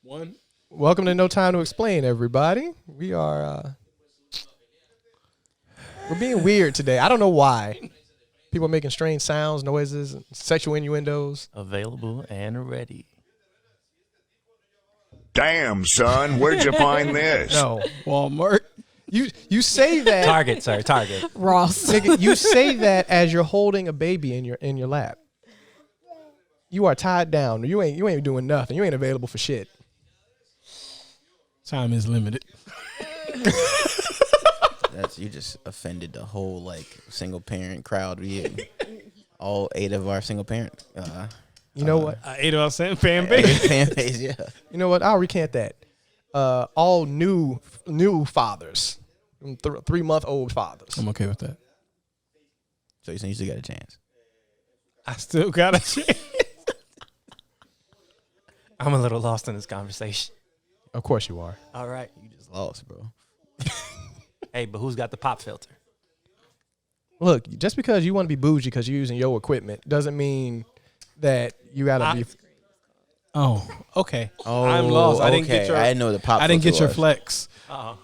One. Welcome to No Time to Explain, everybody. We are we're being weird today. I don't know why. People are making strange sounds, noises, sexual innuendos. Available and ready. Damn, son, where'd you find this? No, Walmart. you say that Target, sir. Target. Ross. nigga, you say that as you're holding a baby in your lap. You are tied down. You ain't doing nothing. You ain't available for shit. Time is limited. You just offended the whole single parent crowd. All 8 of our single parent. You know what? 8 of us fan base. Fan base, yeah. You know what? I'll recant that. All new fathers, 3-month-old fathers. I'm okay with that. So you saying you still got a chance? I still got a chance. I'm a little lost in this conversation. Of course you are. All right. You just lost, bro. Hey, but who's got the pop filter? Look, just because you want to be bougie because you're using your equipment doesn't mean that you gotta be. Oh, okay. Oh, I'm lost. I didn't get your. I didn't know the pop. I didn't get your was. flex. Oh.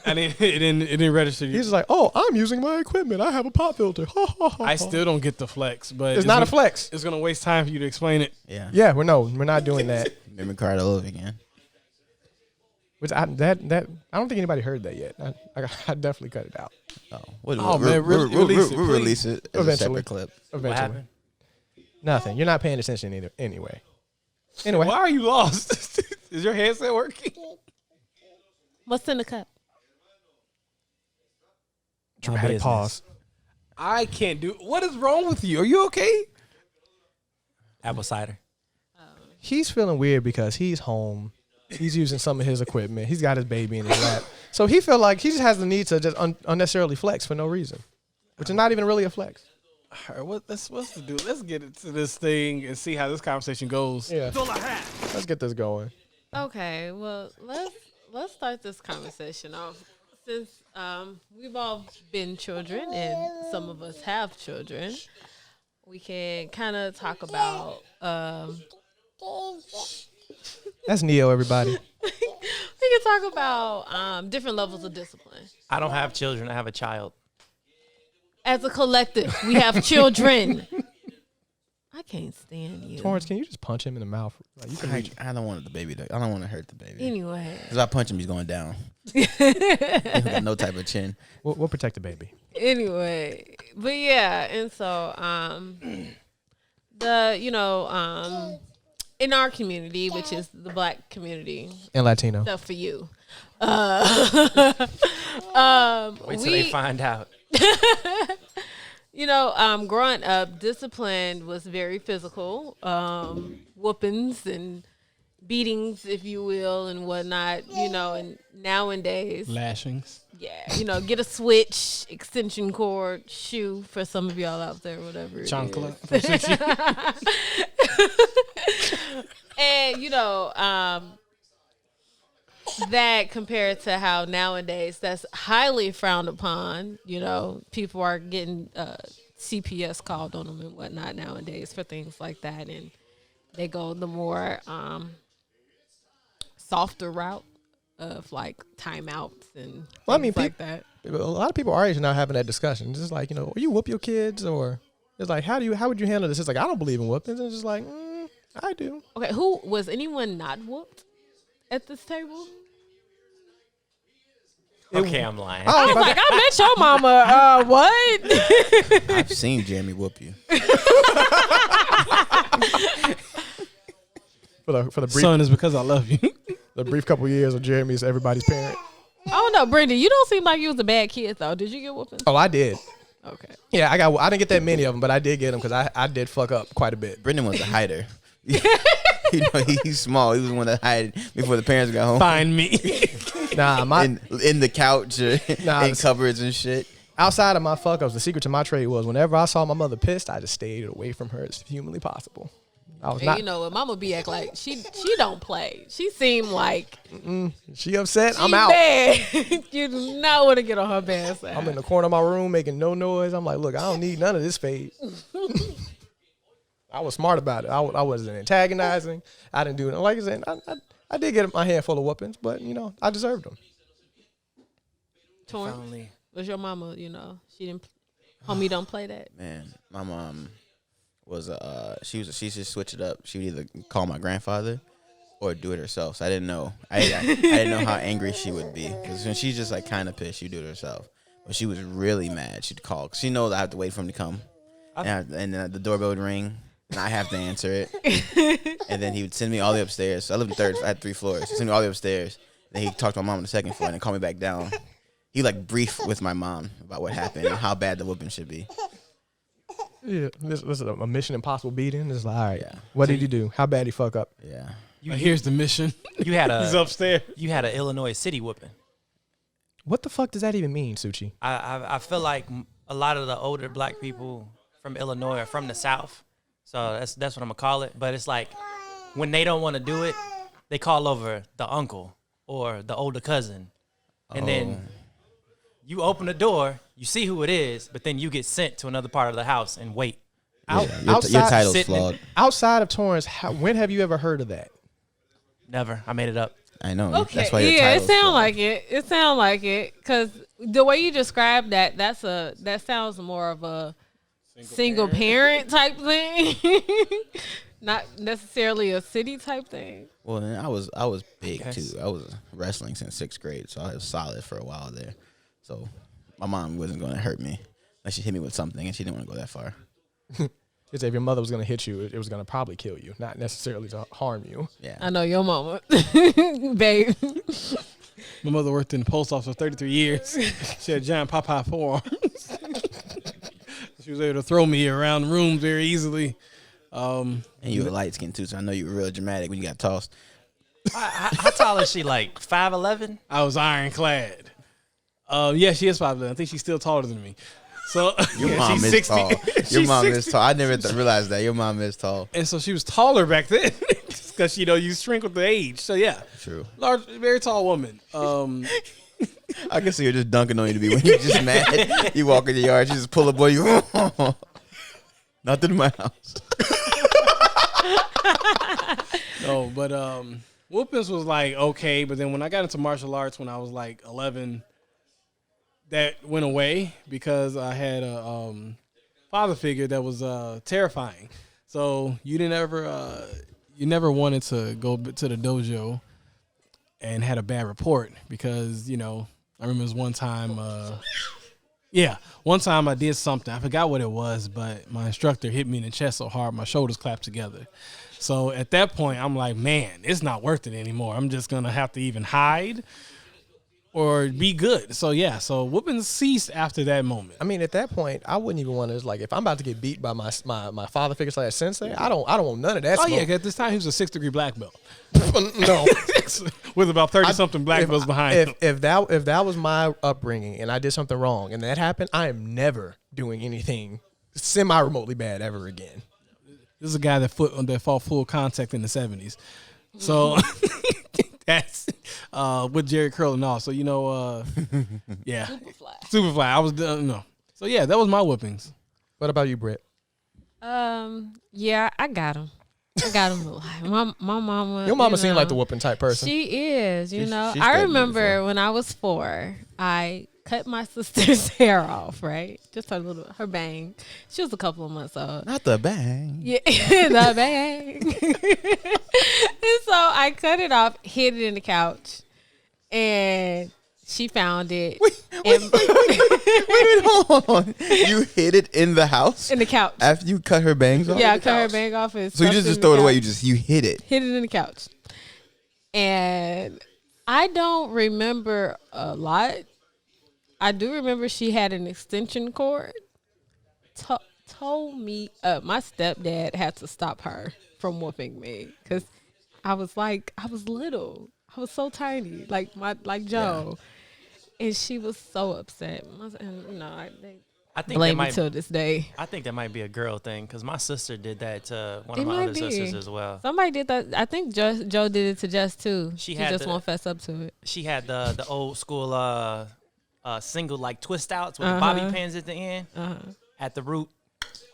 It didn't register. He's just like, oh, I'm using my equipment. I have a pop filter. I still don't get the flex, but It's not a flex. It's gonna waste time for you to explain it. Yeah. Yeah, we're not doing that. Memory card all over again. Which I don't think anybody heard that yet. I definitely cut it out. Oh, man, release it, We'll please. release it as a Eventually. separate clip. What Eventually, happened? nothing. You're not paying attention either. Anyway. Why are you lost? Is your headset working? What's in the cup? Dramatic business. pause. I can't do. What is wrong with you? Are you okay? Apple cider. He's feeling weird because he's home. He's using some of his equipment. He's got his baby in his lap. So he feel like he just has the need to just unnecessarily flex for no reason, which is not even really a flex. All right, let's do. Let's get into this thing and see how this conversation goes. Yeah. Let's get this going. Okay, well let's start this conversation off. Since we've all been children and some of us have children, we can kind of talk about. That's Neo, everybody. We can talk about different levels of discipline. I don't have children. I have a child. As a collective, we have children. I can't stand you. Torrance, can you just punch him in the mouth? Like, you can reach. I don't want the baby. I don't want to hurt the baby. Anyway. Because if I punch him, he's going down. He got no type of chin. We'll protect the baby. Anyway, but yeah, and so in our community, which is the Black community, And Latino. stuff for you. Wait till they find out. Growing up, discipline was very physical. Whoopings and beatings, if you will, and whatnot. And nowadays, Lashings. yeah, get a switch, extension cord, shoe for some of y'all out there, whatever. it Chancla. is. And that compared to how nowadays that's highly frowned upon. People are getting CPS called on them and whatnot nowadays for things like that, and they go the more softer route of like timeouts and things like that. A lot of people our age are now having that discussion. It's just like, will you whoop your kids? Or it's like, how would you handle this? It's like, I don't believe in whoopings. And it's just like, I do. Okay, was anyone not whooped at this table? Okay, I'm lying. I was like, I met your mama. What? I've seen Jeremy whoop you. For the brief Son, is because I love you. the brief couple years of Jeremy's everybody's parent. I don't know, Brenda. You don't seem like you was a bad kid, though. Did you get whooping? Oh, I did. Okay. Yeah, I didn't get that many of them, but I did get them because I did fuck up quite a bit. Brendan was a hider. He's small. He was one that hid before the parents got home. Find me. Nah, in the couch, in cupboards and shit. Outside of my fuck ups, the secret to my trade was whenever I saw my mother pissed, I just stayed away from her as humanly possible. I was And you know what? Mama be act like she don't play. She seemed like she upset. she I'm out. bad. You do not want to get on her bad side. I'm in the corner of my room making no noise. I'm like, look, I don't need none of this fade. I was smart about it. I wasn't antagonizing. I didn't do it. Like I said, I I did get my hand full of whoopings, but I deserved them. Torn. Finally. Was your mama? She didn't. Homie, don't play that. Man, my mom was she just switch it up. She would either call my grandfather or do it herself. So I didn't know. I didn't know how angry she would be, because when she's just like kind of pissed, she'd do it herself. But she was really mad. She'd call, 'cause she knows I have to wait for him to come, and the doorbell would ring, and I have to answer it. And then he would send me all the way upstairs. So I lived in third. I had 3 floors. He'd send me all the way upstairs. Then he'd talk to my mom on the second floor and then call me back down. He like brief with my mom about what happened and how bad the whooping should be. Yeah, this is a Mission Impossible beating. It's like, all right, Yeah. what did he do? How bad he fuck up? Yeah. Here's the mission. You had He's a upstairs. you had an Illinois city whooping. What the fuck does that even mean, Suchi? I feel like a lot of the older black people from Illinois are from the South, so that's what I'm gonna call it. But it's like when they don't want to do it, they call over the uncle or the older cousin, and then you open the door, you see who it is, but then you get sent to another part of the house and wait. Your outside- title's sitting in- flawed. Outside of Torrance, when have you ever heard of that? Never, I made it up. I know. Okay, That's why your yeah, it title's sound flawed. like it. It sound like it, because the way you describe that sounds more of a single parent type thing, not necessarily a city type thing. Well, then I was big Yes. too. I was wrestling since 6th grade, so I was solid for a while there. So my mom wasn't going to hurt me unless she hit me with something, and she didn't want to go that far. Because if your mother was going to hit you, it was going to probably kill you, not necessarily to harm you. Yeah. I know your mama, babe. My mother worked in the post office for 33 years. She had giant Popeye forearms. She was able to throw me around the room very easily. And you were light skinned too, so I know you were real dramatic when you got tossed. How tall is she? Like 5'11"? I was ironclad. Yeah, she is 5'11". I think she's still taller than me. So Your yeah, mom she's is 60. tall. Your She's mom 60. is tall. I never realized that. Your mom is tall. And so she was taller back then because, you shrink with the age. So, yeah, True. large, very tall woman. I can see her just dunking on you to be when you're just mad. You walk in the yard, she just pull a boy. You not in my house. No, but whoopings was like okay. But then when I got into martial arts when I was like 11, that went away because I had a father figure that was terrifying. So you never wanted to go to the dojo and had a bad report because I remember it was one time. One time I did something. I forgot what it was, but my instructor hit me in the chest so hard my shoulders clapped together. So at that point, I'm like, man, it's not worth it anymore. I'm just gonna have to even hide or be good. So yeah, so whooping ceased after that moment. I mean, at that point, I wouldn't even want to. Like, if I'm about to get beat by my father figure slash sensei, I don't want none of that. Oh smoke. yeah, 'cause at this time he was a 6th degree black belt No. with about 30 something black belts behind him. If that was my upbringing and I did something wrong and that happened, I am never doing anything semi-remotely bad ever again. This is a guy that fought full contact in the 70s. So that's with Jerry Curl and all. So yeah, Superfly. I was no. So yeah, that was my whoopings. What about you, Britt? Yeah, I got him. I got him a lot. My mama. Your mama seemed like the whooping type person. She is. She's I that remember beautiful. when I was 4, I cut my sister's hair off. Right, just her bang. She was a couple of months old. Not the bang. Yeah, the bang. And so I cut it off, hid it in the couch, and she found it. Wait, hold on. You hid it in the house in the couch. after you cut her bangs off? Yeah, I cut her bang off. And So you stuffed just in throw the it away. couch. You hid it. Hid it in the couch. And I don't remember a lot. I do remember she had an extension cord. Told me my stepdad had to stop her from whooping me because I was little. I was so tiny, like Joe. And she was so upset. And, I think blame me till this day. I think that might be a girl thing because my sister did that to one It of my might other be. sisters as well. Somebody did that. I think Joe did it to Jess too. She She had just the- won't fess up to it. She had the old school single like twist outs with the bobby pins at the end at the root.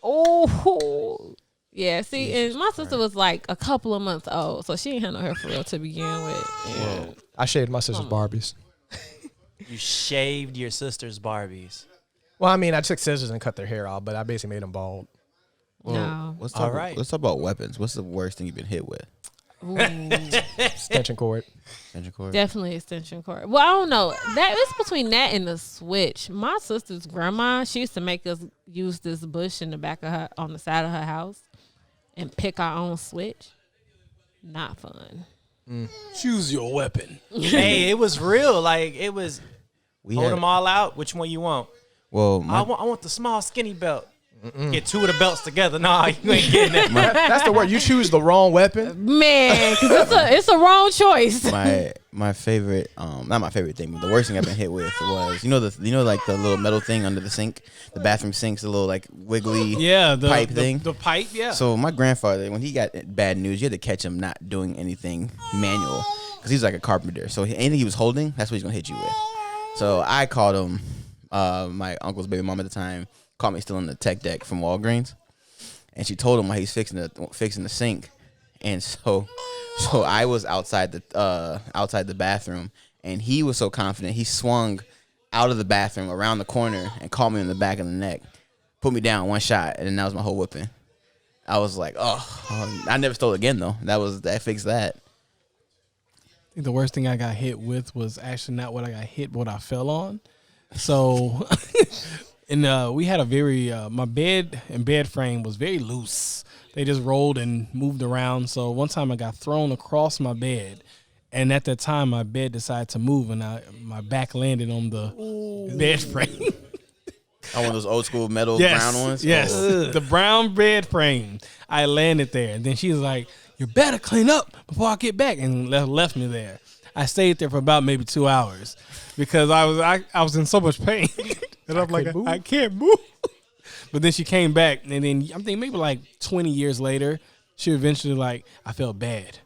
Oh, Yeah, see, and my sister was like a couple of months old, so she ain't had no hair for real to begin with. Yeah. I shaved my sister's Barbies. You shaved your sister's Barbies. Well, I mean, I took scissors and cut their hair off, but I basically made them bald. No. Let's All talk. right. Let's talk about weapons. What's the worst thing you've been hit with? Ooh, Extension cord. Extension cord. definitely extension cord. Well, I don't know. That is between that and the switch. My sister's grandma, she used to make us use this bush in the back of her, on the side of her house, and pick our own switch. Not fun. Choose your weapon. Hey, it was real. Like it was. We Hold had, them all out. Which one you want? well, I want the small skinny belt. Get two of the belts together. Nah, you ain't getting that. That's the word. You choose the wrong weapon. Man, because it's a wrong choice. my favorite, not my favorite thing, but the worst thing I've been hit with was like the little metal thing under the sink, the bathroom sink's the little like wiggly The pipe thing. The pipe, yeah. So my grandfather, when he got bad news, you had to catch him not doing anything manual because he's like a carpenter. So anything he was holding, that's what he's gonna hit you with. So I called him. My uncle's baby mom at the time caught me still in the tech deck from Walgreens, and she told him why he's fixing the sink, and so I was outside the bathroom, and he was so confident he swung out of the bathroom around the corner and caught me in the back of the neck, put me down one shot, and then that was my whole whipping. I was like, oh, I never stole again though. That fixed that. I think the worst thing I got hit with was actually not what I got hit, but what I fell on. So, and we had a very my bed and bed frame was very loose. They just rolled and moved around. So one time I got thrown across my bed, and at that time my bed decided to move, and my back landed on the bed frame. Oh, one of those old school metal brown ones. Yes, Oh. the brown bed frame. I landed there, and then she was like, "You better clean up before I get back," and left me there. I stayed there for about maybe 2 hours because I was in so much pain, and I'm like, I can't move. But then she came back, and then I'm thinking maybe like 20 years later, she eventually like, I felt bad,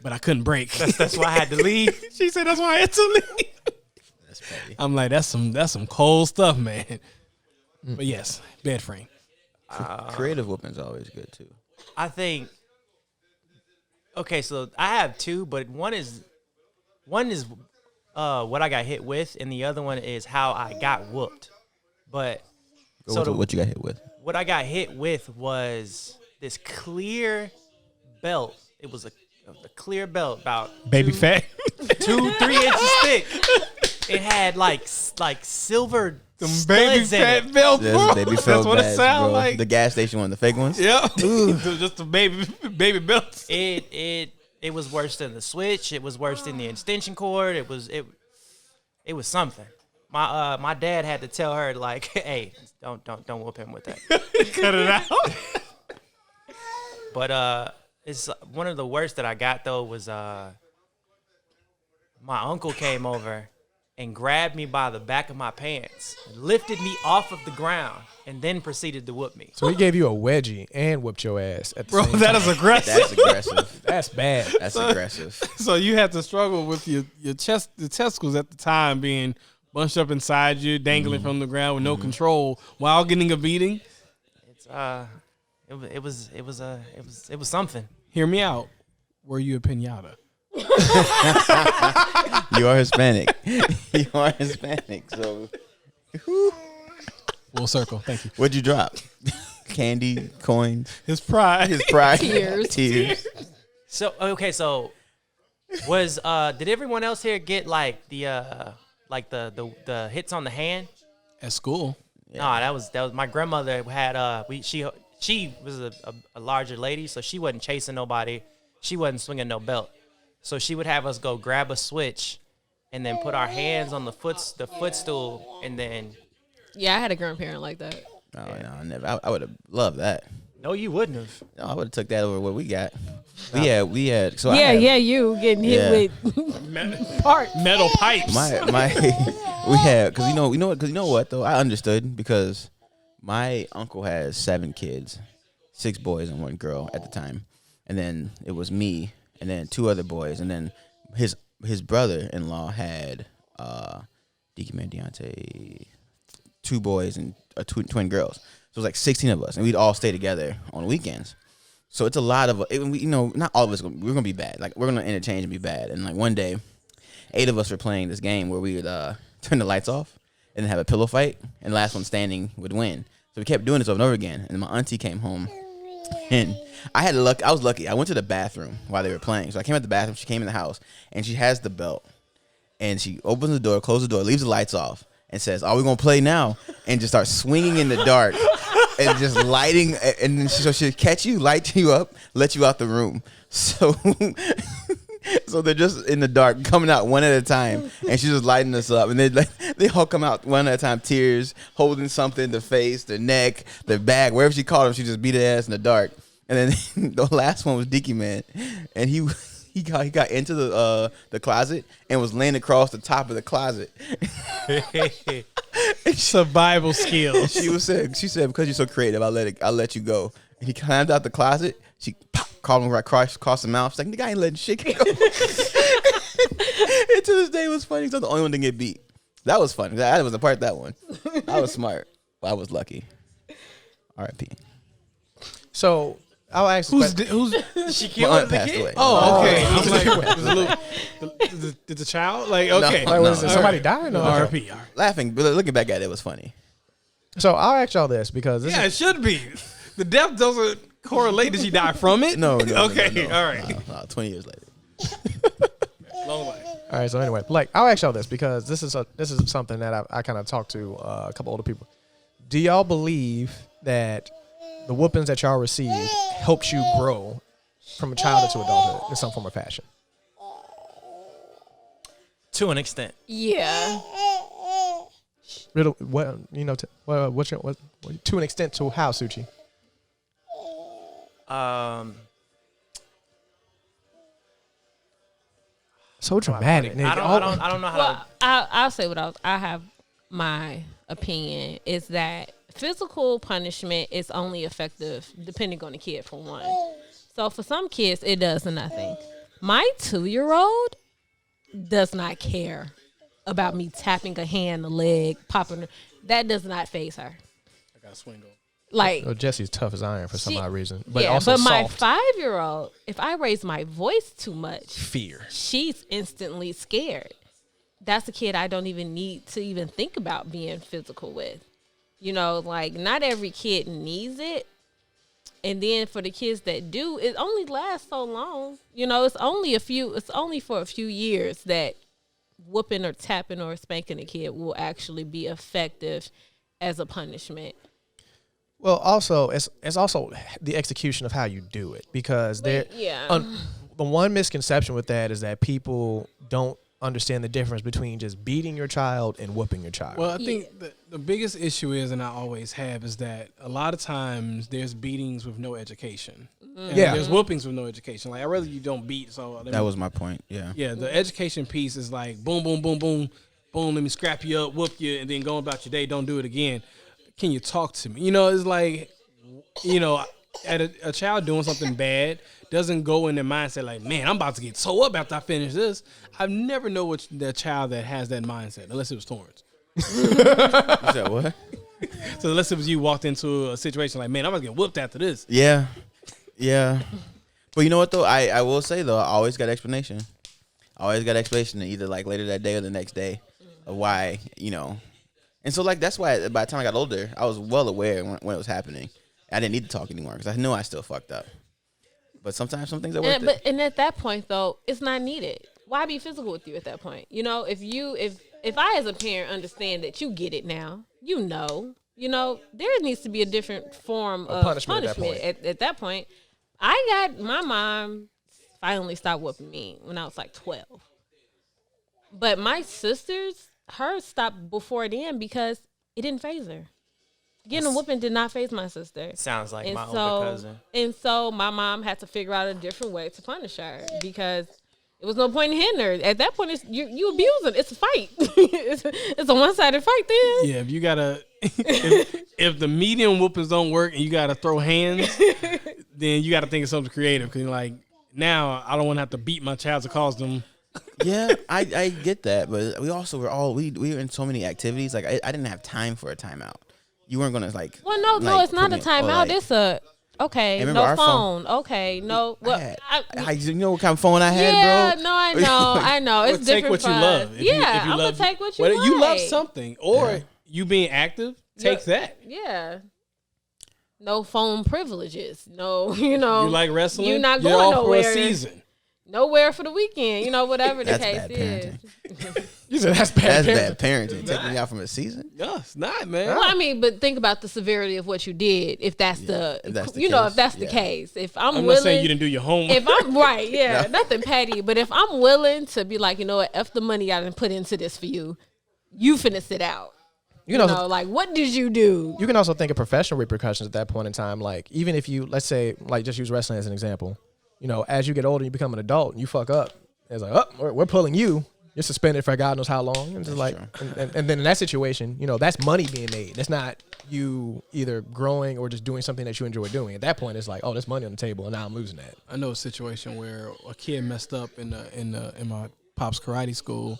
but I couldn't break. That's why I had to leave. She said that's why I had to leave. That's petty. I'm like, that's some cold stuff, man. But yes, bed frame. Creative whoopings are always good too. I think. Okay, so I have two, but one is what I got hit with, and the other one is how I got whooped. But What you got hit with? what I got hit with was this clear belt. It was a clear belt about Baby fat. 2-3 inches thick. It had like silver Some baby studs in fat it. belt. There's baby That's felt what it bags, sounds bro. like. The gas station one, the fake ones. Yeah. Just the baby belts. It was worse than the switch. It was worse than the extension cord. It was something. My dad had to tell her like, hey, don't whoop him with that. Cut it out. But it's one of the worst that I got though was my uncle came over and grabbed me by the back of my pants, lifted me off of the ground, and then proceeded to whoop me. So he gave you a wedgie and whipped your ass at the Bro, same that time. is aggressive. That's aggressive. That's bad. That's aggressive. So you had to struggle with your the testicles at the time being bunched up inside you, dangling from the ground with no control while getting a beating. It's it was something. Hear me out. Were you a pinata? You are Hispanic. You are Hispanic. So, Full circle. Thank you. what'd you drop? Candy, coins, His pride. his pride, Tears. tears. So okay, so was did everyone else here get like the hits on the hand? At school. No, that was my grandmother had she was a larger lady, so she wasn't chasing nobody. She wasn't swinging no belt. So she would have us go grab a switch and then put our hands on the footstool and then Yeah, I had a grandparent like that. Oh no, never. I would have loved that. no, you wouldn't have. No, I would have took that over what we got. We had. So You getting hit with parts. Metal pipes. my we had because you know what though, I understood because my uncle has 7 kids, 6 boys and 1 girl at the time, and then it was me and then 2 other boys, and then his brother-in-law had Deacon Man Deontay, 2 boys and twin girls. So it was like 16 of us, and we'd all stay together on weekends. So it's a lot of not all of us. We're gonna be bad. Like we're gonna interchange and be bad. And like one day, 8 of us were playing this game where we would turn the lights off and then have a pillow fight, and the last one standing would win. So we kept doing this over and over again. And my auntie came home, and I was lucky. I went to the bathroom while they were playing. So I came out the bathroom. She came in the house, and she has the belt, and she opens the door, closes the door, leaves the lights off, and says, "Are we gonna play now?" And just starts swinging in the dark. And just lighting, and then so she'll catch you, light you up, let you out the room. So, so they're just in the dark, coming out one at a time, and she's just lighting us up. And they all come out one at a time, tears, holding something, the face, their neck, their bag, wherever she caught them, she just beat her ass in the dark. And then the last one was Dicky Man, and he got into the closet and was laying across the top of the closet. Survival skills. She said, because you're so creative, I'll let you go. And he climbed out the closet. She called him right across the mouth. She's like, "Nigga, I ain't letting shit go." And to this day, it was funny. So the only one to get beat. That was funny. That was a part of that one. I was smart. But I was lucky. R.I.P. So I'll ask. Who's My aunt passed away. Oh, okay. I was like, did the child? Like, okay. Like, was it No. somebody dying? Or RP. Laughing, but looking back at it, it was funny. So I'll ask y'all this because this Yeah, it should be. The death doesn't correlate. Did she die from it? No. Okay, no. all right. No, 20 years later. Long life. All right. So anyway, like I'll ask y'all this because this is something that I kind of talked to a couple older people. Do y'all believe that the whoopings that y'all received helps you grow from a childhood to adulthood in some form or fashion? To an extent. Yeah. Riddle, well, to an extent to how, Suchi? So dramatic, nigga. I don't know how Well, I'll say what I have my opinion is that physical punishment is only effective depending on the kid for one. So for some kids, it does nothing. My 2-year-old does not care about me tapping a hand, a leg, popping her. That does not faze her. I got to swing over. Like, Well, Jesse's tough as iron for some odd reason, but yeah, also but my soft. 5-year-old, if I raise my voice too much, Fear. she's instantly scared. That's a kid I don't even need to even think about being physical with. You know, like not every kid needs it. And then for the kids that do, it only lasts so long. You know, it's only for a few years that whooping or tapping or spanking a kid will actually be effective as a punishment. Well, also it's also the execution of how you do it because the one misconception with that is that people don't understand the difference between just beating your child and whooping your child. Well, I think the biggest issue is, and I always have, is that a lot of times there's beatings with no education. And there's whoopings with no education. Like, I'd rather you don't beat. So That was my point, yeah. Yeah, the education piece is like boom, boom, boom, boom, boom, let me scrap you up, whoop you, and then go about your day, don't do it again. Can you talk to me? You know, it's like, you know, at a child doing something bad doesn't go in their mindset like, man, I'm about to get so up after I finish this. I've never know which the child that has that mindset, unless it was Torrance. You said what? So unless it was you walked into a situation like, man, I'm going to get whooped after this. Yeah. But you know what, though? I will say, though, I always got explanation. Either, like, later that day or the next day of why, you know. And so, like, that's why by the time I got older, I was well aware when it was happening. I didn't need to talk anymore because I knew I still fucked up. But sometimes some things are worth it. And at that point, though, it's not needed. Why be physical with you at that point? You know, if I as a parent understand that you get it now, you know, there needs to be a different form of punishment at that point. My mom finally stopped whooping me when I was like 12. But my sisters, hers stopped before then because it didn't faze her. Getting a whooping did not faze my sister. Sounds like my older cousin. And so my mom had to figure out a different way to punish her because it was no point in hitting her. At that point, you abusing. It's a fight. it's a one-sided fight then. Yeah, if you gotta, if the medium whoopings don't work and you gotta throw hands, then you gotta think of something creative. Cause like now, I don't want to have to beat my child to cause them. Yeah, I get that, but we also we were in so many activities. Like I didn't have time for a timeout. You weren't gonna like. Well, no, it's not a timeout. Okay, remember no our phone. Okay, no. Well, you know what kind of phone I had, yeah, bro? no, I know. It's take different what for you us. love. If Yeah, you I'm love, gonna take what you whether like. you love something or you being active, take that. Yeah. No phone privileges. No, you know. You like wrestling? You're not You're going off nowhere. for a season. Nowhere for the weekend. You know, whatever the That's case bad is. parenting. You said that's bad. That's bad parenting. Taking me out from a season. No, it's not, man. Well, I mean, but think about the severity of what you did. If that's if the, that's the you know, case, if that's the yeah. case. If I'm willing, not saying you didn't do your homework. if I'm right, yeah, nothing petty. But if I'm willing to be like, you know what, F the money I done put into this for you, you finna sit out. You know, Like, what did you do? you can also think of professional repercussions at that point in time. Like, even if you, let's say, like, just use wrestling as an example. You know, as you get older, you become an adult, and you fuck up. It's like, oh, we're pulling you. You're suspended for God knows how long. And just like, and then in that situation, you know, that's money being made. That's not you either growing or just doing something that you enjoy doing. At that point, it's like, oh, there's money on the table, and now I'm losing that. I know a situation where a kid messed up in my pop's karate school,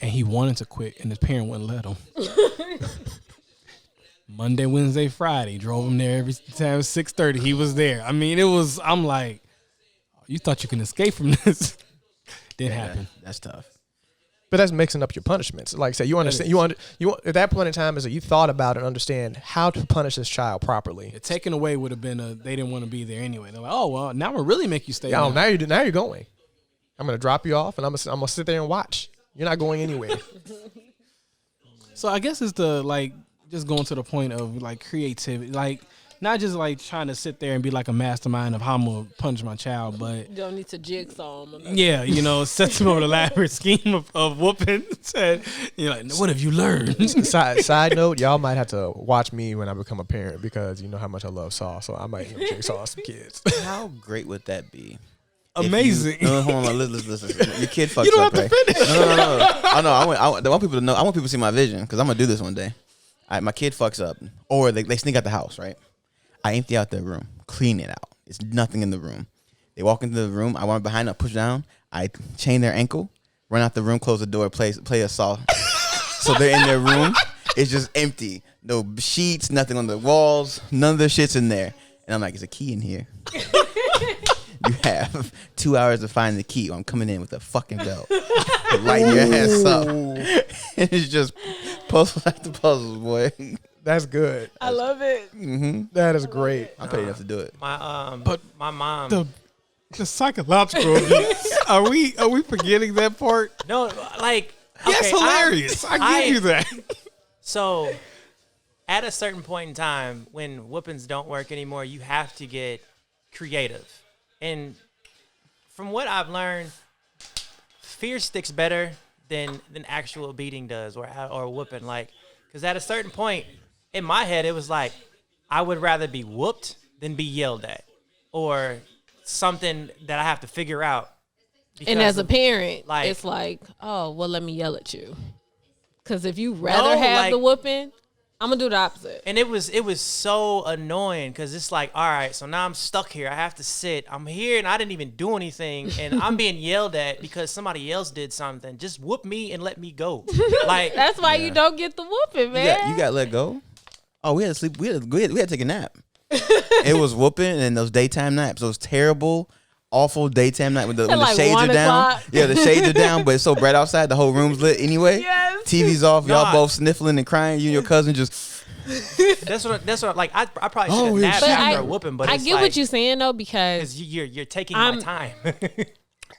and he wanted to quit, and his parent wouldn't let him. Monday, Wednesday, Friday, drove him there every time. 6:30, he was there. I mean, I'm like, you thought you can escape from this? Didn't happen. That's tough. But that's mixing up your punishments. Like I say, you understand. You at that point in time is that you thought about and understand how to punish this child properly. Taken away would have been they didn't want to be there anyway. They're like, oh well, now we'll really make you stay. Yeah, now you're going. I'm gonna drop you off, and I'm gonna sit there and watch. You're not going anywhere. So I guess it's just going to the point of like creativity, like not just like trying to sit there and be like a mastermind of how I'm gonna punish my child, but You don't need to jigsaw them. yeah, you know, set them up an elaborate scheme of whooping. And you're like, what have you learned? Side note, y'all might have to watch me when I become a parent because you know how much I love Saw, so I might jigsaw some kids. How great would that be? Amazing. Hold on, listen. Your kid fucks You don't up, have to right? finish. No. I want people to know. I want people to see my vision because I'm gonna do this one day. My kid fucks up, or they sneak out the house, right? I empty out their room, clean it out. It's nothing in the room. They walk into the room. I want behind, I push down. I chain their ankle, run out the room, close the door, play a Saw. So they're in their room. It's just empty. No sheets, nothing on the walls. None of their shit's in there. And I'm like, there's a key in here. You have 2 hours to find the key. I'm coming in with a fucking belt. Light your ass up. And it's just puzzle after puzzle, boy. That's good. I love it. Mm-hmm. That is great. I'm paid enough to do it. But my mom. The psychological abuse. Are we forgetting that part? No, like That's okay, hilarious. I give you that. So, at a certain point in time, when whoopings don't work anymore, you have to get creative. And from what I've learned, fear sticks better than actual beating does, or whooping. Like, because at a certain point in my head, it was like I would rather be whooped than be yelled at, or something that I have to figure out. And as a parent, like, it's like, oh, well, let me yell at you. Because if you rather have the whooping, I'm gonna do the opposite. And it was so annoying because it's like, all right, so now I'm stuck here. I have to sit. I'm here and I didn't even do anything, and I'm being yelled at because somebody else did something. Just whoop me and let me go. Like that's why you don't get the whooping, man. You got let go. Oh, we had to sleep. We had to take a nap. It was whooping and those daytime naps. Those terrible, awful daytime night when the like shades 1 are down. o'clock. Yeah, the shades are down, but it's so bright outside. The whole room's lit anyway. Yes. TV's off. Y'all both sniffling and crying. You and your cousin just. That's what. Like I probably should have Oh, napped shit. after a whooping, but I it's get like, what you're saying though, because you're taking my time.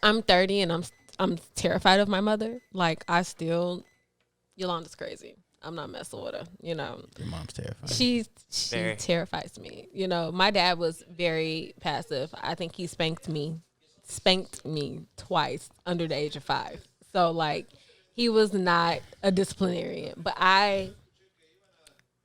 I'm 30 and I'm terrified of my mother. Like Yolanda's crazy. I'm not messing with her. You know, Your mom's terrified. she Very. terrifies me. You know, my dad was very passive. I think he spanked me twice under the age of 5. So like, he was not a disciplinarian, but I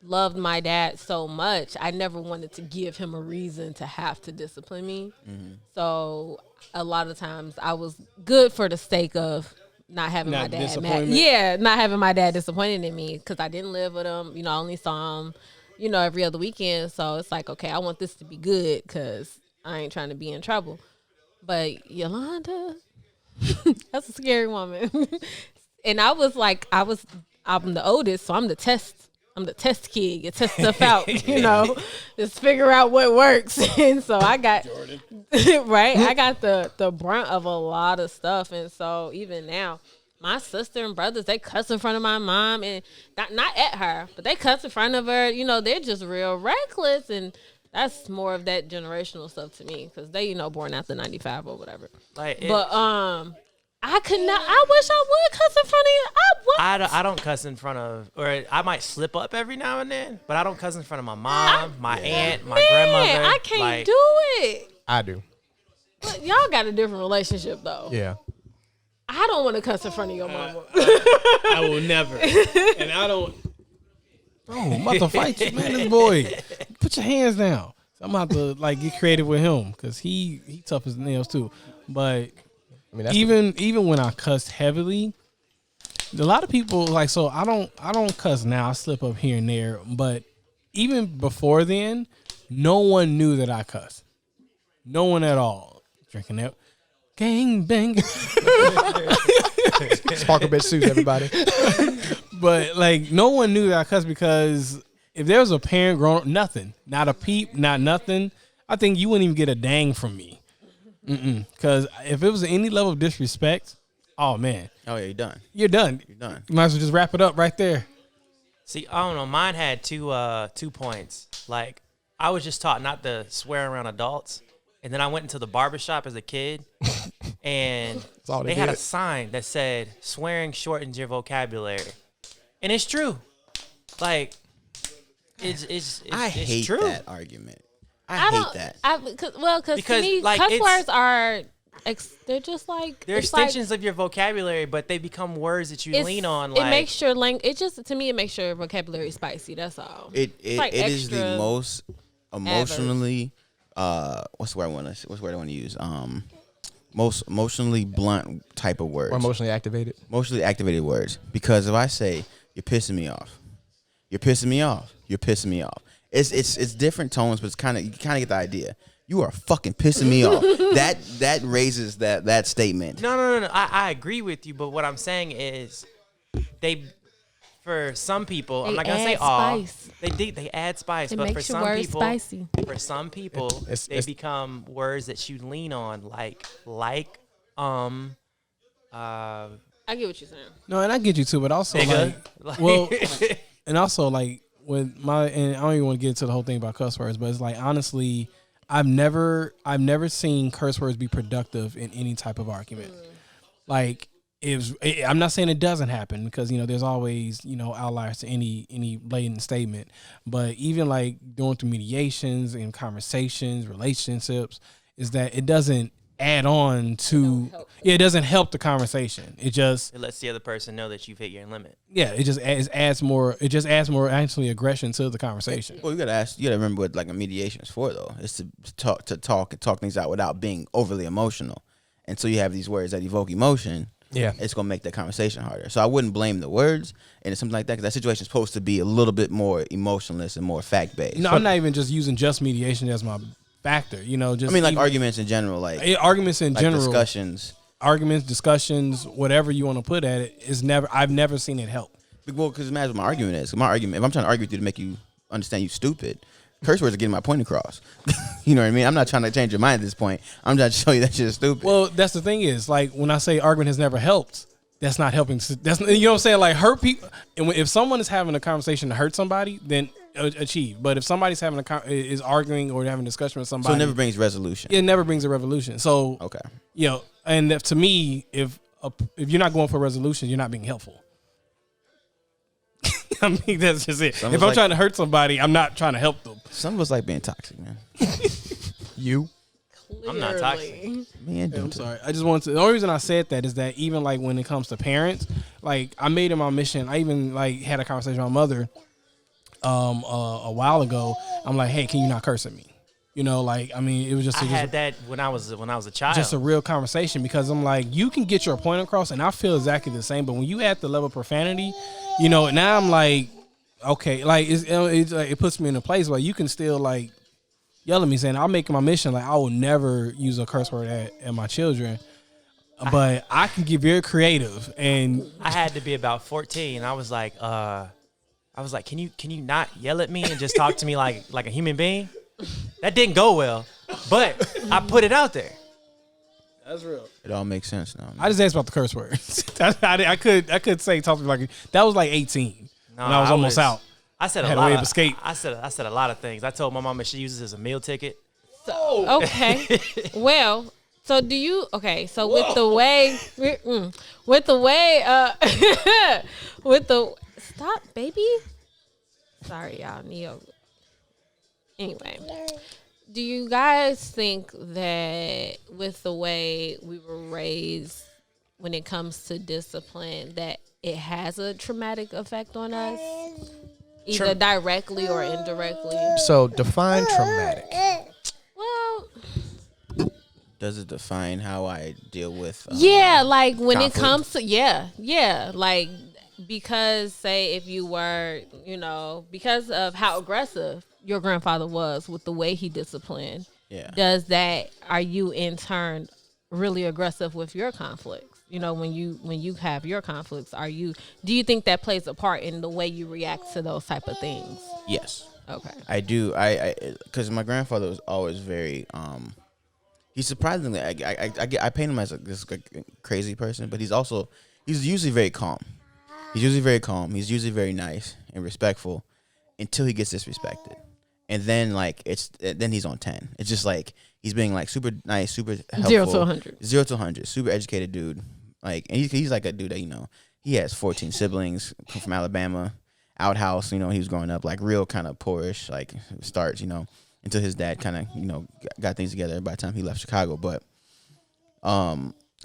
loved my dad so much. I never wanted to give him a reason to have to discipline me. Mm-hmm. So a lot of times I was good for the sake of not having my dad mad. Yeah, not having my dad disappointed in me because I didn't live with him. You know, I only saw him, you know, every other weekend. So it's like, okay, I want this to be good because I ain't trying to be in trouble. But Yolanda, that's a scary woman. And I was like, I'm the oldest, so I'm the test I'm the test kid. You test stuff out, just figure out what works. And so I got right. I got the brunt of a lot of stuff, and so even now, my sister and brothers, they cuss in front of my mom, and not at her, but they cuss in front of her. They're just real reckless, and that's more of that generational stuff to me because they, born after 95 or whatever. I could not. I wish I would cuss in front of you. I don't cuss in front of, or I might slip up every now and then, but I don't cuss in front of my mom, my aunt, my grandmother. I can't do it. I do. But y'all got a different relationship though. Yeah. I don't want to cuss in front of your mama. I will never. And I don't. Bro, I'm about to fight you, man. This boy, put your hands down. So I'm about to get creative with him because he tough as nails too. But even when I cussed heavily, a lot of people so I don't cuss now. I slip up here and there, but even before then, no one knew that I cuss. No one at all. Drinking that gang bang. Sparkle bitch suits everybody. But no one knew that I cuss because if there was a parent grown up, nothing, not a peep, not nothing, I think you wouldn't even get a dang from me. Because if it was any level of disrespect, oh man. Oh yeah, you're done. You're done. You're done. You might as well just wrap it up right there. See, I don't know. Mine had 2 points. I was just taught not to swear around adults. And then I went into the barbershop as a kid, and they had a sign that said, swearing shortens your vocabulary. And it's true. It's I hate true. that argument. I hate that. Because to me, cuss words are, they're just they're extensions of your vocabulary, but they become words that you lean on. It makes your to me, it makes your vocabulary spicy. That's all. It is the most emotionally... what's the word I want to use? Most emotionally blunt type of words. Or emotionally activated. Emotionally activated words. Because if I say you're pissing me off, you're pissing me off, you're pissing me off. It's different tones, but you kind of get the idea. You are fucking pissing me off. That raises that statement. No. I agree with you, but what I'm saying is for some people, I'm not gonna say all. Spice. They add spice, It but makes your words spicy. For some people, they become words that you lean on, I get what you're saying. No, and I get you too, but also and also with and I don't even want to get into the whole thing about cuss words, but it's honestly, I've never seen curse words be productive in any type of argument. I'm not saying it doesn't happen because there's always outliers to any blatant statement, but even going through mediations and conversations, relationships, is that it doesn't add on to it doesn't help the conversation. It lets the other person know that you've hit your limit. Yeah, it just adds more. It just adds more actually aggression to the conversation. Well, you gotta remember what a mediation is for though. It's to talk things out without being overly emotional, and so you have these words that evoke emotion. Yeah, it's gonna make that conversation harder. So I wouldn't blame the words and it's something like that because that situation is supposed to be a little bit more emotionless and more fact based. No, I'm not even just using just mediation as my factor. Arguments in general, arguments in general, discussions, whatever you want to put at it is never. I've never seen it help. Well, because imagine what my argument is. My argument, if I'm trying to argue with you to make you understand you stupid, curse words are getting my point across. You know what I mean? I'm not trying to change your mind at this point. I'm trying to show you that shit is stupid. Well, that's the thing is, when I say argument has never helped, that's not helping. That's what I'm saying. Hurt people. And if someone is having a conversation to hurt somebody, then achieve. But if somebody's having is arguing or having a discussion with somebody, so it never brings resolution. It never brings a revolution. So okay, and to me, if you're not going for a resolution, you're not being helpful. I mean, that's just it. If I'm trying to hurt somebody, I'm not trying to help them. Some of us like being toxic, man. You? Clearly. I'm not toxic. Man, I'm sorry. I just wanted to. The only reason I said that is that even when it comes to parents, I made it my mission. I even had a conversation with my mother a while ago. I'm like, hey, can you not curse at me? It was just. I had that when I was a child. Just a real conversation because I'm like, you can get your point across, and I feel exactly the same. But when you add the level of profanity, now I'm like, okay, it puts me in a place where you can still yell at me saying, I'll make it my mission. I will never use a curse word at my children, but I can get very creative. And I had to be about 14. I was like, I was like, can you not yell at me and just talk to me like a human being? That didn't go well, but I put it out there. That's real. It all makes sense now. I just asked about the curse words. I could say talk to me like that was like 18 No, when I was almost out. I said Had a a lot way of of escape. I said a lot of things. I told my mom that she uses it as a meal ticket. Okay. Well, so do you? Okay. So with the way, with the stop, baby. Sorry, y'all. Neo. Anyway, do you guys think that with the way we were raised, when it comes to discipline, that it has a traumatic effect on us, either directly or indirectly? So define traumatic. Well, Does it define how I deal with? yeah, like when conflict? it comes to like because say if you were, because of how aggressive your grandfather was with the way he disciplined, are you in turn really aggressive with your conflicts? When you have your conflicts, do you think that plays a part in the way you react to those type of things? Yes. Okay. I do. Because my grandfather was always very. He's surprisingly. I paint him as this crazy person, but he's usually very calm. He's usually very nice and respectful until he gets disrespected, and then then he's on 10. It's just like he's being like super nice, super helpful. 0 to 100. 0 to 100. Super educated dude. Like, and he's like a dude that he has 14 siblings, come from Alabama. Outhouse, he was growing up like real kind of poorish, like starts, until his dad kind of, got things together by the time he left Chicago. But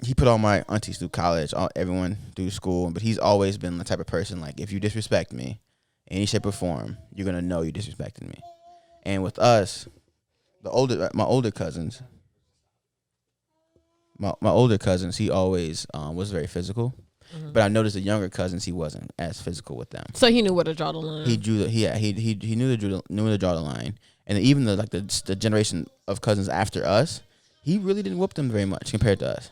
he put all my aunties through college, everyone through school. But he's always been the type of person, like, if you disrespect me in any shape or form, you're going to know you disrespected me. And with us, my older cousins, he always was very physical. Mm-hmm. But I noticed the younger cousins, he wasn't as physical with them. So he knew where to draw the line. He knew to draw the line, and even the generation of cousins after us, he really didn't whoop them very much compared to us.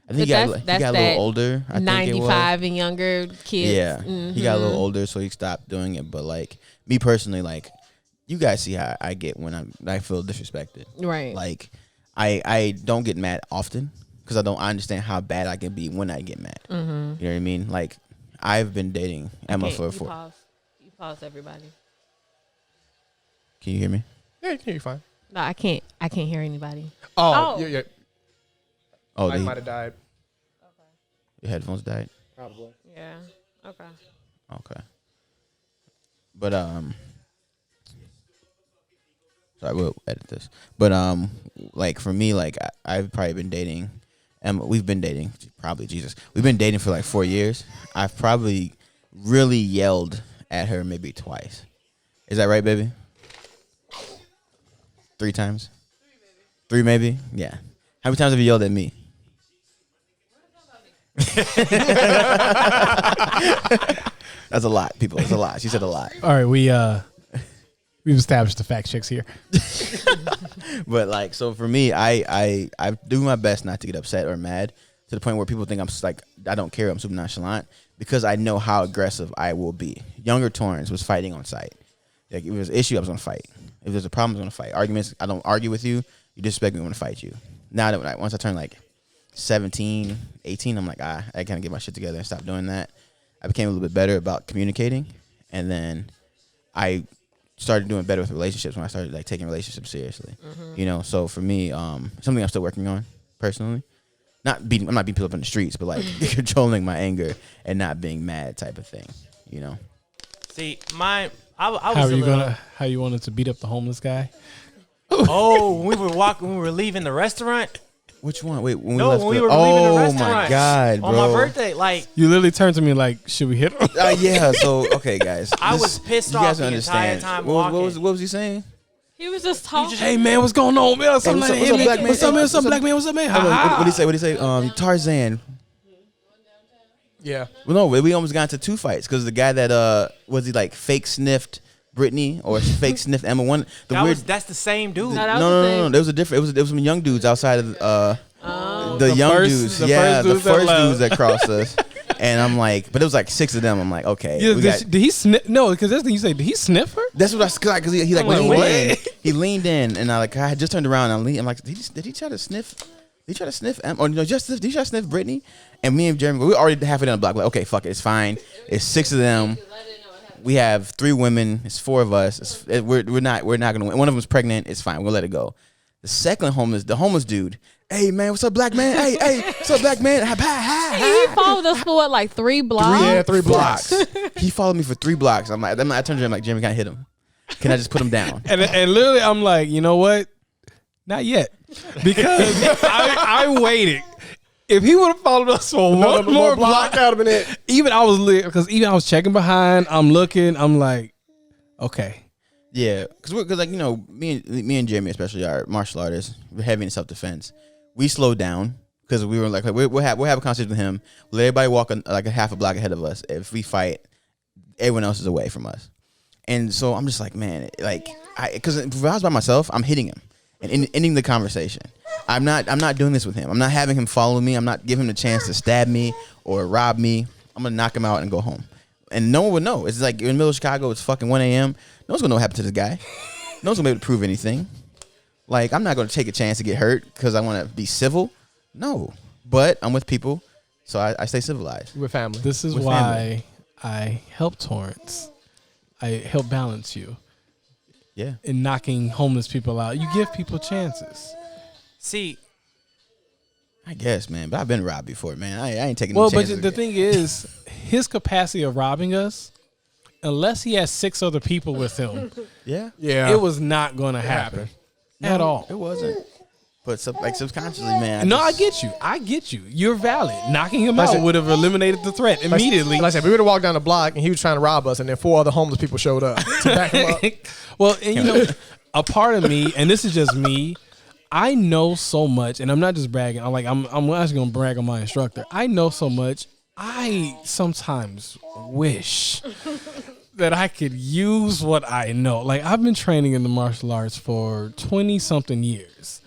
I think he got a little older. I 95 and younger kids. Yeah, mm-hmm. He got a little older, so he stopped doing it. But like me personally, like you guys see how I get when I feel disrespected. Right. Like I don't get mad often. Because I understand how bad I can be when I get mad. Mm-hmm. You know what I mean? Like, I've been dating Emma for You pause, everybody. Can you hear me? Yeah, you can hear you fine. No, I can't hear anybody. Oh. Yeah. Oh, I might have died. Okay. Your headphones died? Probably. Yeah. Okay. But sorry, we'll edit this. But like for me, like I've probably been dating Emma. We've been dating We've been dating for like 4 years. I've probably really yelled at her maybe twice. Is that right, baby? 3 times? 3 maybe? Yeah. How many times have you yelled at me? That's a lot, people. It's a lot. She said a lot. All right, we've established the fact checks here. But like, so for me, I do my best not to get upset or mad to the point where people think I'm just like, I don't care, I'm super nonchalant, because I know how aggressive I will be. Younger Torrance was fighting on sight. Like, if there was an issue, I was going to fight. If there's a problem, I was going to fight. Arguments, I don't argue with you. You disrespect me, I'm going to fight you. Now that once I turn like 17, 18, I'm like, I kind of get my shit together and stop doing that. I became a little bit better about communicating, and then I started doing better with relationships when I started like taking relationships seriously. Mm-hmm. So for me, something I'm still working on personally. I'm not beating people up in the streets, but like controlling my anger and not being mad type of thing. See, I was How you wanted to beat up the homeless guy? Oh, when we were leaving the restaurant. Which one? Wait, when we were leaving the restaurant. Oh my God, bro! On my birthday, like you literally turned to me like, "Should we hit him?" Yeah. So okay, guys. I was pissed off the entire time what walking. was he saying? He was just talking. Hey man, what's going on, man? What's up, What's up, black man? What's up, black man? What's up, man? What did he say? Tarzan. Yeah. Well, no, we almost got into 2 fights because the guy that was he like fake sniffed Brittany or fake sniffed Emma. That's the same dude. No. There was a different. It was some young dudes outside of the young dudes. The Yeah, first the first dudes dudes that crossed us. And I'm like, but it was like 6 of them. I'm like, okay. Yeah, we did he sniff? No, because that's the thing you say. Did he sniff her? That's what because he like I'm like, leaned what? in. He leaned in, and I had just turned around. And I'm like, did he try to sniff? Did he try to sniff? Or no, did he try to sniff Brittany? And me and Jeremy, we were already halfway down the block. Like, okay, fuck it, it's fine. It's 6 of them. We have 3 women. It's 4 of us. We're not gonna win. One of them's pregnant. It's fine. We'll let it go. The homeless dude. Hey man, what's up, black man? Hey, what's up, black man? He followed us for what, like 3 blocks? 3 blocks. He followed me for 3 blocks. I turned to him like, Jeremy, can I hit him? Can I just put him down? And literally, I'm like, you know what? Not yet, because I waited. If he would have followed us for one more block, that would have been it. even I was checking behind. I'm looking. I'm like, okay. Yeah, because like, you know, me and Jeremy especially are martial artists. We're heavy in self defense. We slowed down because we were like we'll have a conversation with him. Let everybody walk like a half a block ahead of us. If we fight, everyone else is away from us. And so I'm just like, man, like because if I was by myself, I'm hitting him and ending the conversation. I'm not doing this with him. I'm not having him follow me. I'm not giving him the chance to stab me or rob me. I'm gonna knock him out and go home. And no one would know. It's like you're in the middle of Chicago. It's fucking 1 a.m. No one's gonna know what happened to this guy. No one's gonna be able to prove anything. Like, I'm not gonna take a chance to get hurt because I want to be civil. No, but I'm with people, so I stay civilized. With family. This is why I help Torrance. I help balance you. Yeah. In knocking homeless people out. You give people chances. See, I guess, man. But I've been robbed before, man. I ain't taking Well, no but chances. the thing is, his capacity of robbing us, unless he has 6 other people with him, Yeah. Yeah. it was not going to happen at all. It wasn't. But subconsciously, man. I get you. I get you. You're valid. Knocking him Like I out said- would have eliminated the threat immediately. Like I said, we would have walked down the block and he was trying to rob us, and then 4 other homeless people showed up to back him up. Well, and you know, a part of me, and this is just me, I know so much, and I'm not just bragging. I'm actually gonna brag on my instructor. I know so much. I sometimes wish that I could use what I know. Like, I've been training in the martial arts for 20 something years.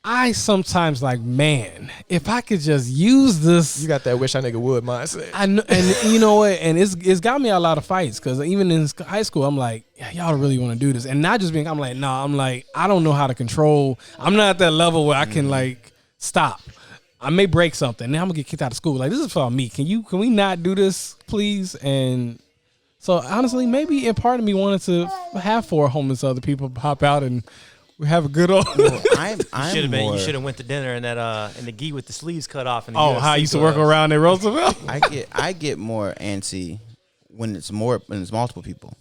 I sometimes like, man, if I could just use this. You got that wish I nigga would mindset. I know, and you know what? And it's got me a lot of fights because even in high school, I'm like, yeah, y'all really want to do this, and not just being. I'm like, no, I'm like, I don't know how to control. I'm not at that level where I can like stop. I may break something, and I'm gonna get kicked out of school. Like, this is for me. Can we not do this, please? And so honestly, maybe in part of me wanted to have 4 homeless other people pop out and we have a good old. I'm you should have went to dinner in that in the gi with the sleeves cut off. And the How I used to work gloves. around in Roosevelt. I get more antsy when it's multiple people.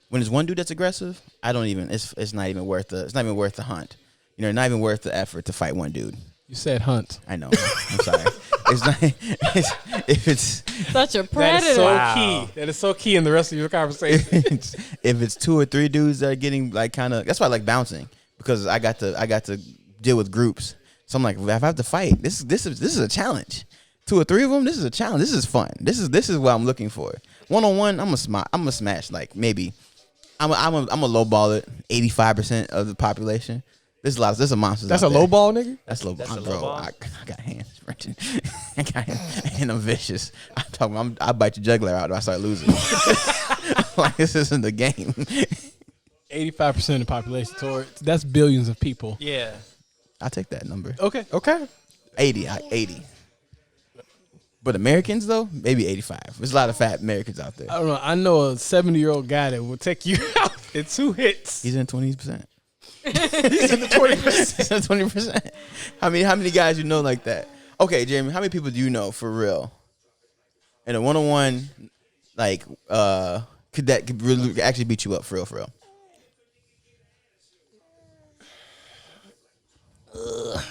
When it's one dude that's aggressive, I don't even. It's not even worth the hunt. You know, not even worth the effort to fight one dude. You said hunt. I know. I'm sorry. It's not. If it's Such a That predator. is so Wow. key. That is so key in the rest of your conversation. if it's 2 or 3 dudes that are getting like kind of. That's why I like bouncing because I got to deal with groups. So I'm like, if I have to fight, this is a challenge. 2 or 3 of them, this is a challenge. This is fun. This is what I'm looking for. 1-on-1, I'm gonna smash like maybe. I'm a low ball it 85% of the population. There's a monsters. That's out a there. low ball, nigga? That's low That's ball, a bro. low ball? I got hands, and I'm vicious. I'm talking. I bite your jugular out if I start losing. Like, this isn't the game. 85% of the population, that's billions of people. Yeah. I'll take that number. Okay. 80. But Americans though, maybe 85. There's a lot of fat Americans out there. I don't know. I know a 70-year-old guy that will take you out in 2 hits. He's in 20%. He's in the 20%. 20%. How many guys you know like that? Okay, Jeremy, how many people do you know for real? In a 1-on-1, like, could really actually beat you up for real?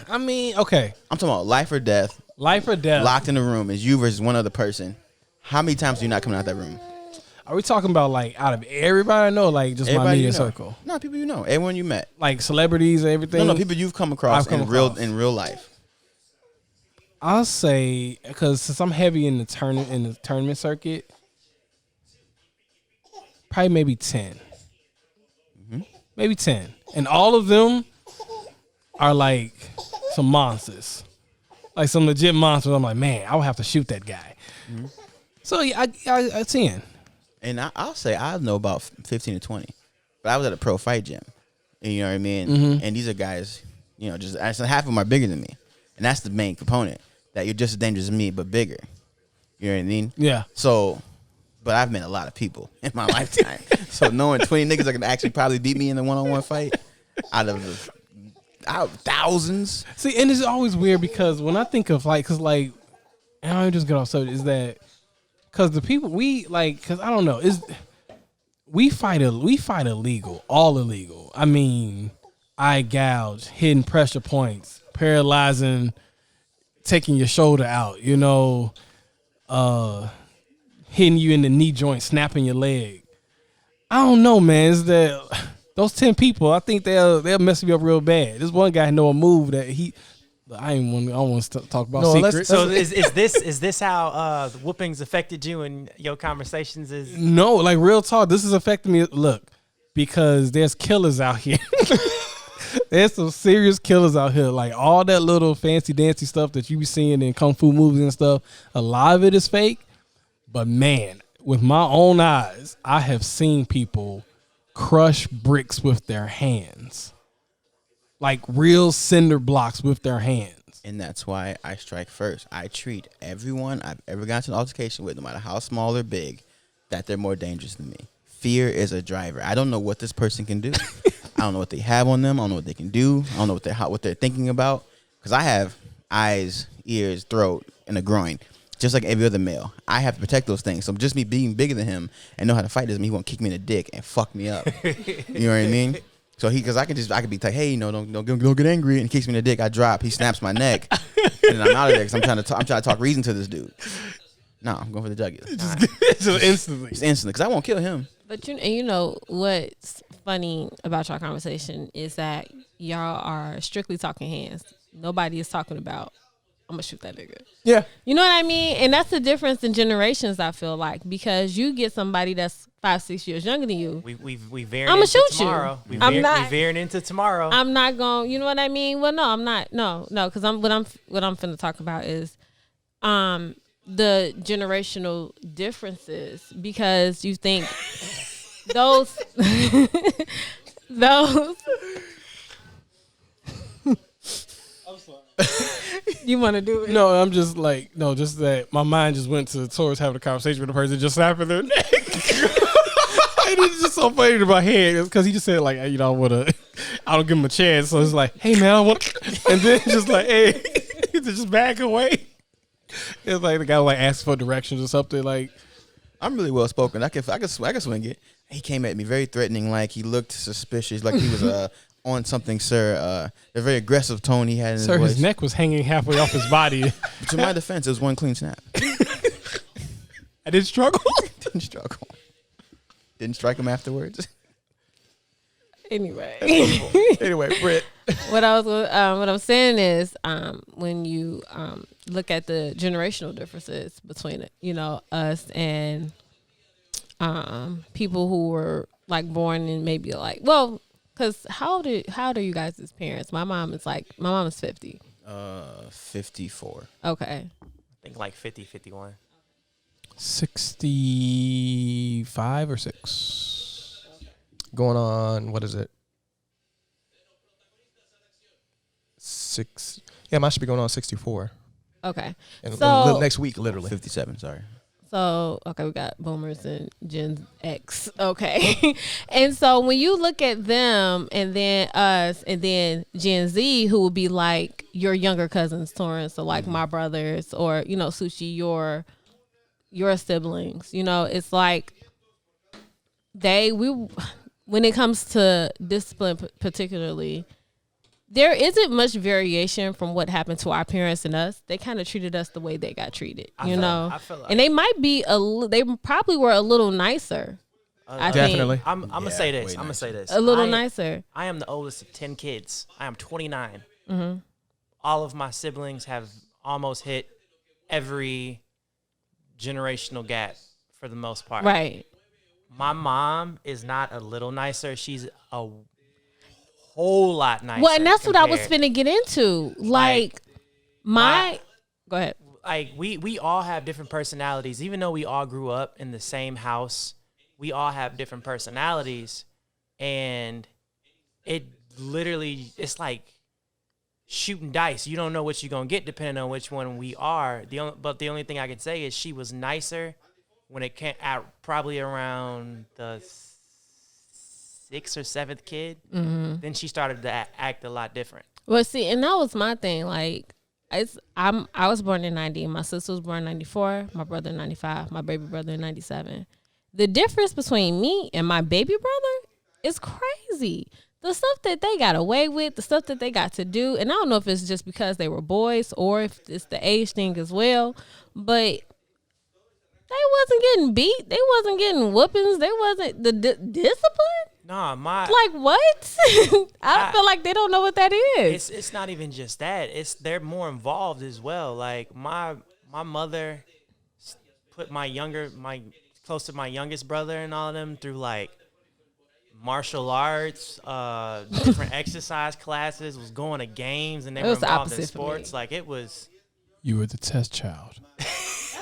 I mean, okay. I'm talking about life or death. Life or death. Locked in a room is you versus one other person. How many times do you not come out that room? Are we talking about like out of everybody I know, like just my Everybody media you know. circle? No, people you know. Everyone you met. Like celebrities and everything? No, people you've come across I've come in real life. I'll say, because since I'm heavy in the tournament circuit, probably maybe 10. Mm-hmm. Maybe 10. And all of them are like some monsters. Like some legit monsters. I'm like, man, I would have to shoot that guy. Mm-hmm. So yeah, I 10. And I'll say I know about 15 to 20. But I was at a pro fight gym. And you know what I mean? And these are guys, you know, just half of them are bigger than me. And that's the main component. That you're just as dangerous as me, but bigger. You know what I mean? Yeah. So, but I've met a lot of people in my lifetime. So knowing 20 niggas that can actually probably beat me in a one-on-one fight out of thousands. See, and it's always weird because when I think of like, cause like, and I just get off subject, is that cause the people we like, cause I don't know, we fight illegal, all illegal. I mean, eye gouge, hitting pressure points, paralyzing, taking your shoulder out, you know, hitting you in the knee joint, snapping your leg. I don't know, man. Is that those 10 people? I think they'll mess me up real bad. This one guy know a move that I don't want to talk about secrets. So is this how the whoopings affected you and your conversations? Is No, like real talk. This is affecting me. Look, because there's killers out here. There's some serious killers out here. Like all that little fancy dancy stuff that you be seeing in kung fu movies and stuff. A lot of it is fake. But man, with my own eyes, I have seen people crush bricks with their hands. Like real cinder blocks with their hands. And that's why I strike first. I treat everyone I've ever gotten to an altercation with, no matter how small or big, that they're more dangerous than me. Fear is a driver. I don't know what this person can do. I don't know what they have on them. I don't know what they can do. I don't know what they're thinking about. Because I have eyes, ears, throat, and a groin. Just like every other male. I have to protect those things. So just me being bigger than him and know how to fight doesn't mean he won't kick me in the dick and fuck me up. You know what I mean? So because I could be like, hey, you know, don't get angry, and he kicks me in the dick. I drop. He snaps my neck, and then I'm out of there because I'm trying to talk reason to this dude. No, I'm going for the jugular. Just instantly. Just instantly, because I won't kill him. But you know what's funny about your conversation is that y'all are strictly talking hands. Nobody is talking about, I'm gonna shoot that nigga. Yeah. You know what I mean? And that's the difference in generations, I feel like, because you get somebody that's 5-6 years younger than you. we veering I'ma into shoot you. tomorrow. We veering into tomorrow. I'm not going, you know what I mean? Well, no, I'm not. No, because what I'm finna talk about is the generational differences, because you think those I'm sorry. You want to do it? No, I'm just like, no, just that my mind just went towards having a conversation with a person just snapping their neck. And it's just so funny in my head because he just said like, you know, I don't give him a chance. So it's like, hey man, I want, and then just like, hey, just back away. It's like the guy like asks for directions or something. Like, I'm really well spoken. I can swing it. He came at me very threatening, like he looked suspicious, like he was on something, sir. The very aggressive tone he had in his voice. his neck was hanging halfway off his body. But to my defense, it was one clean snap. I didn't struggle. Didn't struggle. Didn't strike him afterwards. Anyway, Britt. what I'm saying is, when you look at the generational differences between, you know, us and people who were like born in maybe like, well, because how old are you guys as parents? My mom is 50. 54. Okay. I think like 50, 51. 65 or 6. Going on, what is it? 6. Yeah, mine should be going on 64. Okay. And So next week, literally. 57, sorry. So, okay, we got boomers and Gen X. Okay. And so when you look at them and then us and then Gen Z, who would be like your younger cousins, Torrance, so like my brothers, or, you know, Sushi, your siblings, you know, it's like when it comes to discipline particularly, there isn't much variation from what happened to our parents and us. They kind of treated us the way they got treated, you know. I feel like, and they might be they probably were a little nicer. I Definitely. I'm gonna say this. way I'm gonna say this. think a little nicer. I am the oldest of 10 kids. I am 29. Mm-hmm. All of my siblings have almost hit every generational gap for the most part. Right. My mom is not a little nicer. She's a whole lot nicer. Well, and that's what I was compared- finna get into. Like, go ahead. like we all have different personalities. Even though we all grew up in the same house, we all have different personalities, and it literally it's like shooting dice. You don't know what you're gonna get depending on which one we are. But the only thing I can say is she was nicer when it came out probably around the 6th or 7th kid. Then she started to act a lot different. Well, see, and that was my thing. Like, I was born in 90. My sister was born in 94. My brother in 95. My baby brother in 97. The difference between me and my baby brother is crazy. The stuff that they got away with, the stuff that they got to do, and I don't know if it's just because they were boys or if it's the age thing as well, but they wasn't getting beat. They wasn't getting whoopings. They wasn't the discipline. Nah, Like what? I feel like they don't know what that is. It's not even just that. They're more involved as well. Like my mother put my close to my youngest brother and all of them through like martial arts, different exercise classes, was going to games, and they were involved in sports. Like it was. You were the test child.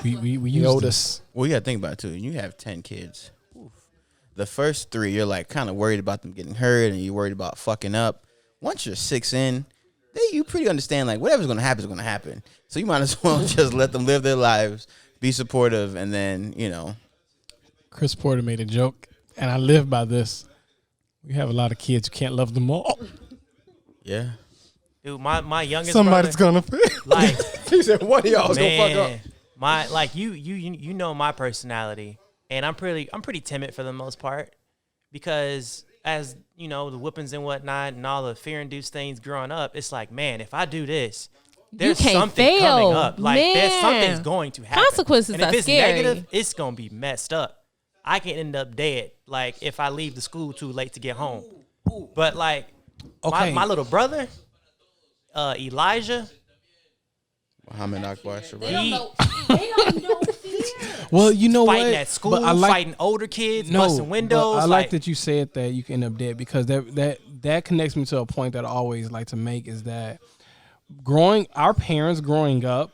we The oldest. Well, you got to think about it, too. You have 10 kids. Oof. The first 3, you're, like, kind of worried about them getting hurt, and you're worried about fucking up. Once you're 6 in, you pretty understand, like, whatever's going to happen is going to happen. So you might as well just let them live their lives, be supportive, and then, you know. Chris Porter made a joke, and I live by this. We have a lot of kids. You can't love them all. Yeah. Dude, my youngest Somebody's brother, gonna fit. like He said, one of y'all was going to fuck up. my like you know my personality, and I'm pretty timid for the most part, because as you know, the whoopings and whatnot and all the fear-induced things growing up, it's like, man, if I do this, there's can't something fail. coming up. Like there's Man. something's going to happen. Consequences and if are it's scary. negative, it's gonna be messed up. I can end up dead, like if I leave the school too late to get home. But like Okay. my little brother, Elijah, Muhammad Akbar Shabbat. Well, you know fighting what? at school, But I like, fighting older kids, no, busting but windows. I like that you said that you can end up dead, because that connects me to a point that I always like to make, is that our parents growing up,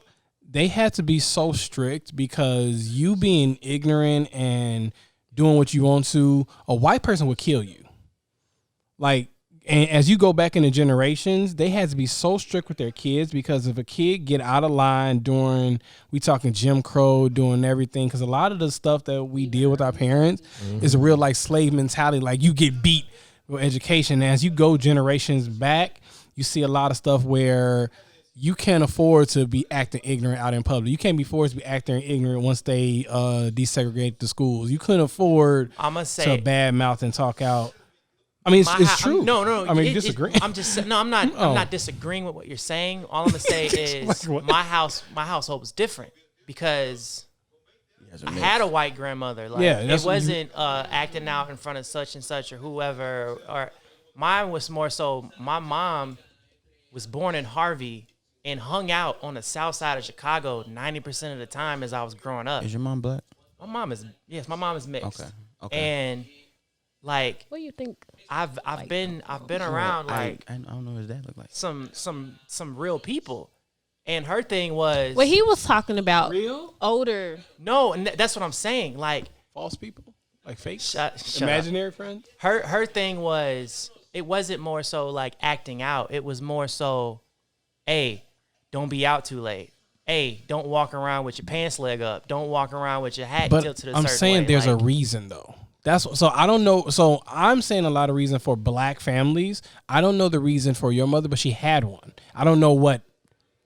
they had to be so strict, because you being ignorant and doing what you want to, a white person would kill you. Like, and as you go back into generations, they had to be so strict with their kids, because if a kid get out of line during, we talking Jim Crow, doing everything, because a lot of the stuff that we deal with our parents is a real like slave mentality. Like you get beat with education. And as you go generations back, you see a lot of stuff where you can't afford to be acting ignorant out in public. You can't be forced to be acting ignorant once they desegregate the schools. You couldn't afford I'ma say to bad mouth and talk out. I mean, it's true. No. I mean, you disagree. I'm not disagreeing with what you're saying. All I'm gonna say is Like what? my household was different, because I had a white grandmother. Like, Yeah, it that's what you- wasn't acting out in front of such and such or whoever. Or mine was more so. My mom was born in Harvey and hung out on the south side of Chicago 90% of the time as I was growing up. Is your mom black? My mom is mixed. Okay. And like What do you think? I've been around like I don't know what his dad look like. some real people, and her thing was Well, he was talking about Real? older. no, and that's what I'm saying. Like False people? Like fake? shut Imaginary friends? up. Her thing was, it wasn't more so like acting out. It was more so, hey, don't be out too late. Hey, don't walk around with your pants leg up. Don't walk around with your hat But tilted a I'm certain saying way. there's a Like, reason, though. So I don't know. So I'm saying a lot of reason for black families. I don't know the reason for your mother, but she had one. I don't know what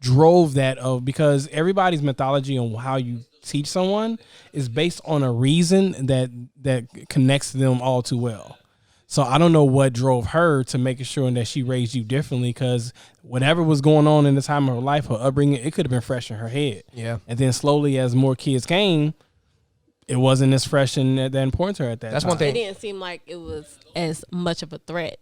drove that, because everybody's mythology on how you teach someone is based on a reason that connects them all too well. So I don't know what drove her to making sure that she raised you differently, because whatever was going on in the time of her life, her upbringing, it could have been fresh in her head. Yeah. And then slowly, as more kids came, it wasn't as fresh and that important to her at that That's time. one thing. It didn't seem like it was as much of a threat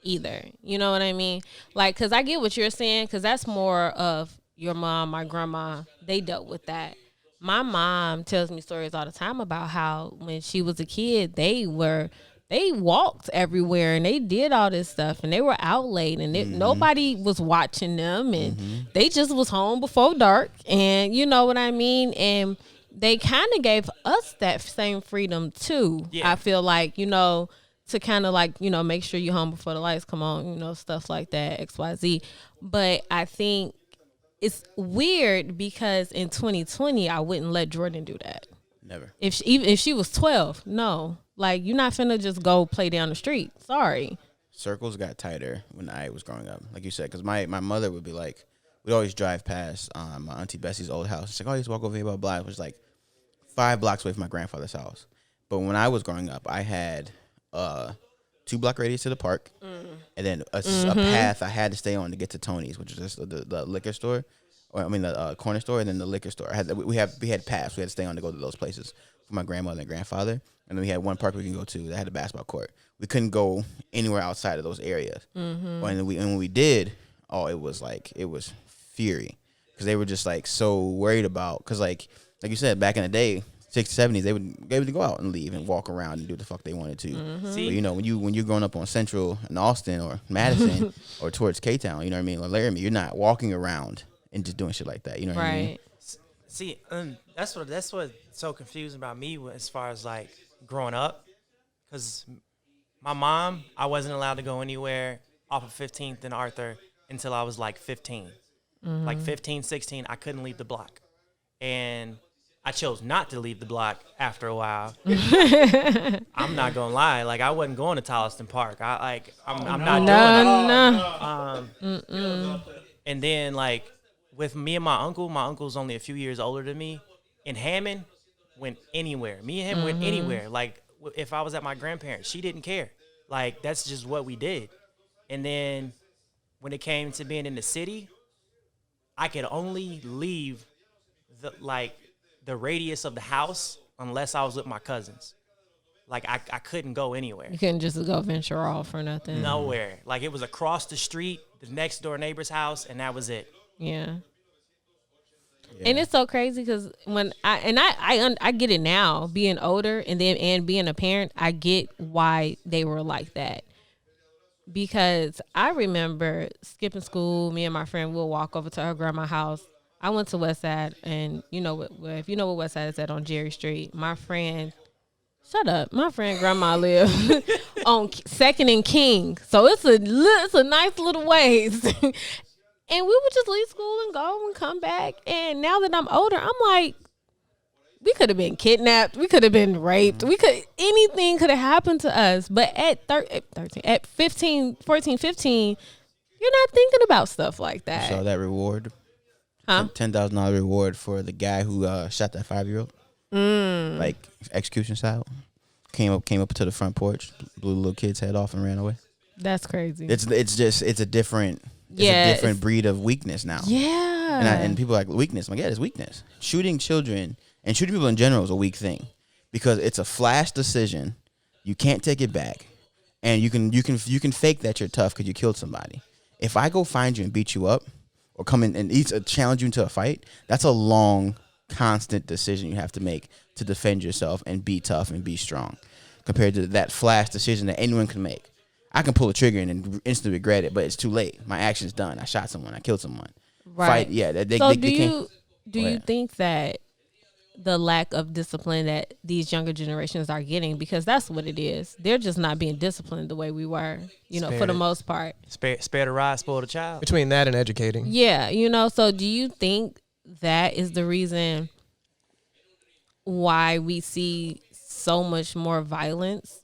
either. You know what I mean? Like, because I get what you're saying, because that's more of your mom, my grandma. They dealt with that. My mom tells me stories all the time about how when she was a kid, they were they walked everywhere and they did all this stuff and they were out late and nobody was watching them and they just was home before dark, and you know what I mean? And they kind of gave us that same freedom too. Yeah. I feel like, you know, to kind of like, you know, make sure you're home before the lights come on, you know, stuff like that, XYZ. But I think it's weird because in 2020, I wouldn't let Jordan do that. Never. Even if she was 12, no. Like, you're not finna just go play down the street. Sorry. Circles got tighter when I was growing up, like you said, because my mother would be like, we'd always drive past my Auntie Bessie's old house. She's like, oh, I used to walk over here, blah, blah, blah. It was like 5 blocks away from my grandfather's house. But when I was growing up, I had 2-block radius to the park, and then a path I had to stay on to get to Tony's, which is just the liquor store, or I mean the corner store, and then the liquor store. We had paths. We had to stay on to go to those places for my grandmother and grandfather. And then we had one park we can go to that had a basketball court. We couldn't go anywhere outside of those areas. And when we did, it was fury, because they were just like so worried about, because like you said, back in the day, 60s, 70s, they would be able to go out and leave and walk around and do the fuck they wanted to. But you know, when you're growing up on Central in Austin or Madison or towards K-Town, you know what I mean, or Laramie, you're not walking around and just doing shit like that. You know what I mean? See, that's what's so confusing about me as far as like growing up, because my mom, I wasn't allowed to go anywhere off of 15th and Arthur until I was like 15. Like 15, 16, I couldn't leave the block. And I chose not to leave the block after a while. I'm not gonna lie, like I wasn't going to Tolliston Park. I'm not doing it. And then like with me and my uncle's only a few years older than me. In Hammond, went anywhere. Me and him went anywhere. Like if I was at my grandparents, she didn't care. Like that's just what we did. And then when it came to being in the city, I could only leave the radius of the house unless I was with my cousins. Like I couldn't go anywhere. You couldn't just go venture off or nothing. Nowhere. Like it was across the street, the next door neighbor's house, and that was it. Yeah. And it's so crazy because when I get it now, being older and being a parent, I get why they were like that. Because I remember skipping school, me and my friend will walk over to her grandma's house. I went to West Side, and you know if you know what West Side is at on Jerry Street, my friend grandma lived on 2nd and King, so it's a nice little ways. And we would just leave school and go and come back. And now that I'm older, I'm like, we could have been kidnapped, we could have been raped, anything could have happened to us. But at 14, 15, you're not thinking about stuff like that. You saw that reward. Huh? $10,000 reward for the guy who shot that 5-year-old, like execution style. Came up to the front porch, blew the little kid's head off, and ran away. That's crazy. It's a different breed of weakness now. Yeah. And people are like, weakness. I'm like, yeah, it's weakness. Shooting children and shooting people in general is a weak thing, because it's a flash decision. You can't take it back, and you can fake that you're tough because you killed somebody. If I go find you and beat you up, or come in and challenge you into a fight, that's a long, constant decision you have to make to defend yourself and be tough and be strong, compared to that flash decision that anyone can make. I can pull a trigger and instantly regret it, but it's too late. My action's done. I shot someone. I killed someone. Right. Fight, yeah. Do you think that the lack of discipline that these younger generations are getting, because that's what it is, they're just not being disciplined the way we were, for the most part. Spare the rod, spoil the child. Between that and educating. Yeah, so do you think that is the reason why we see so much more violence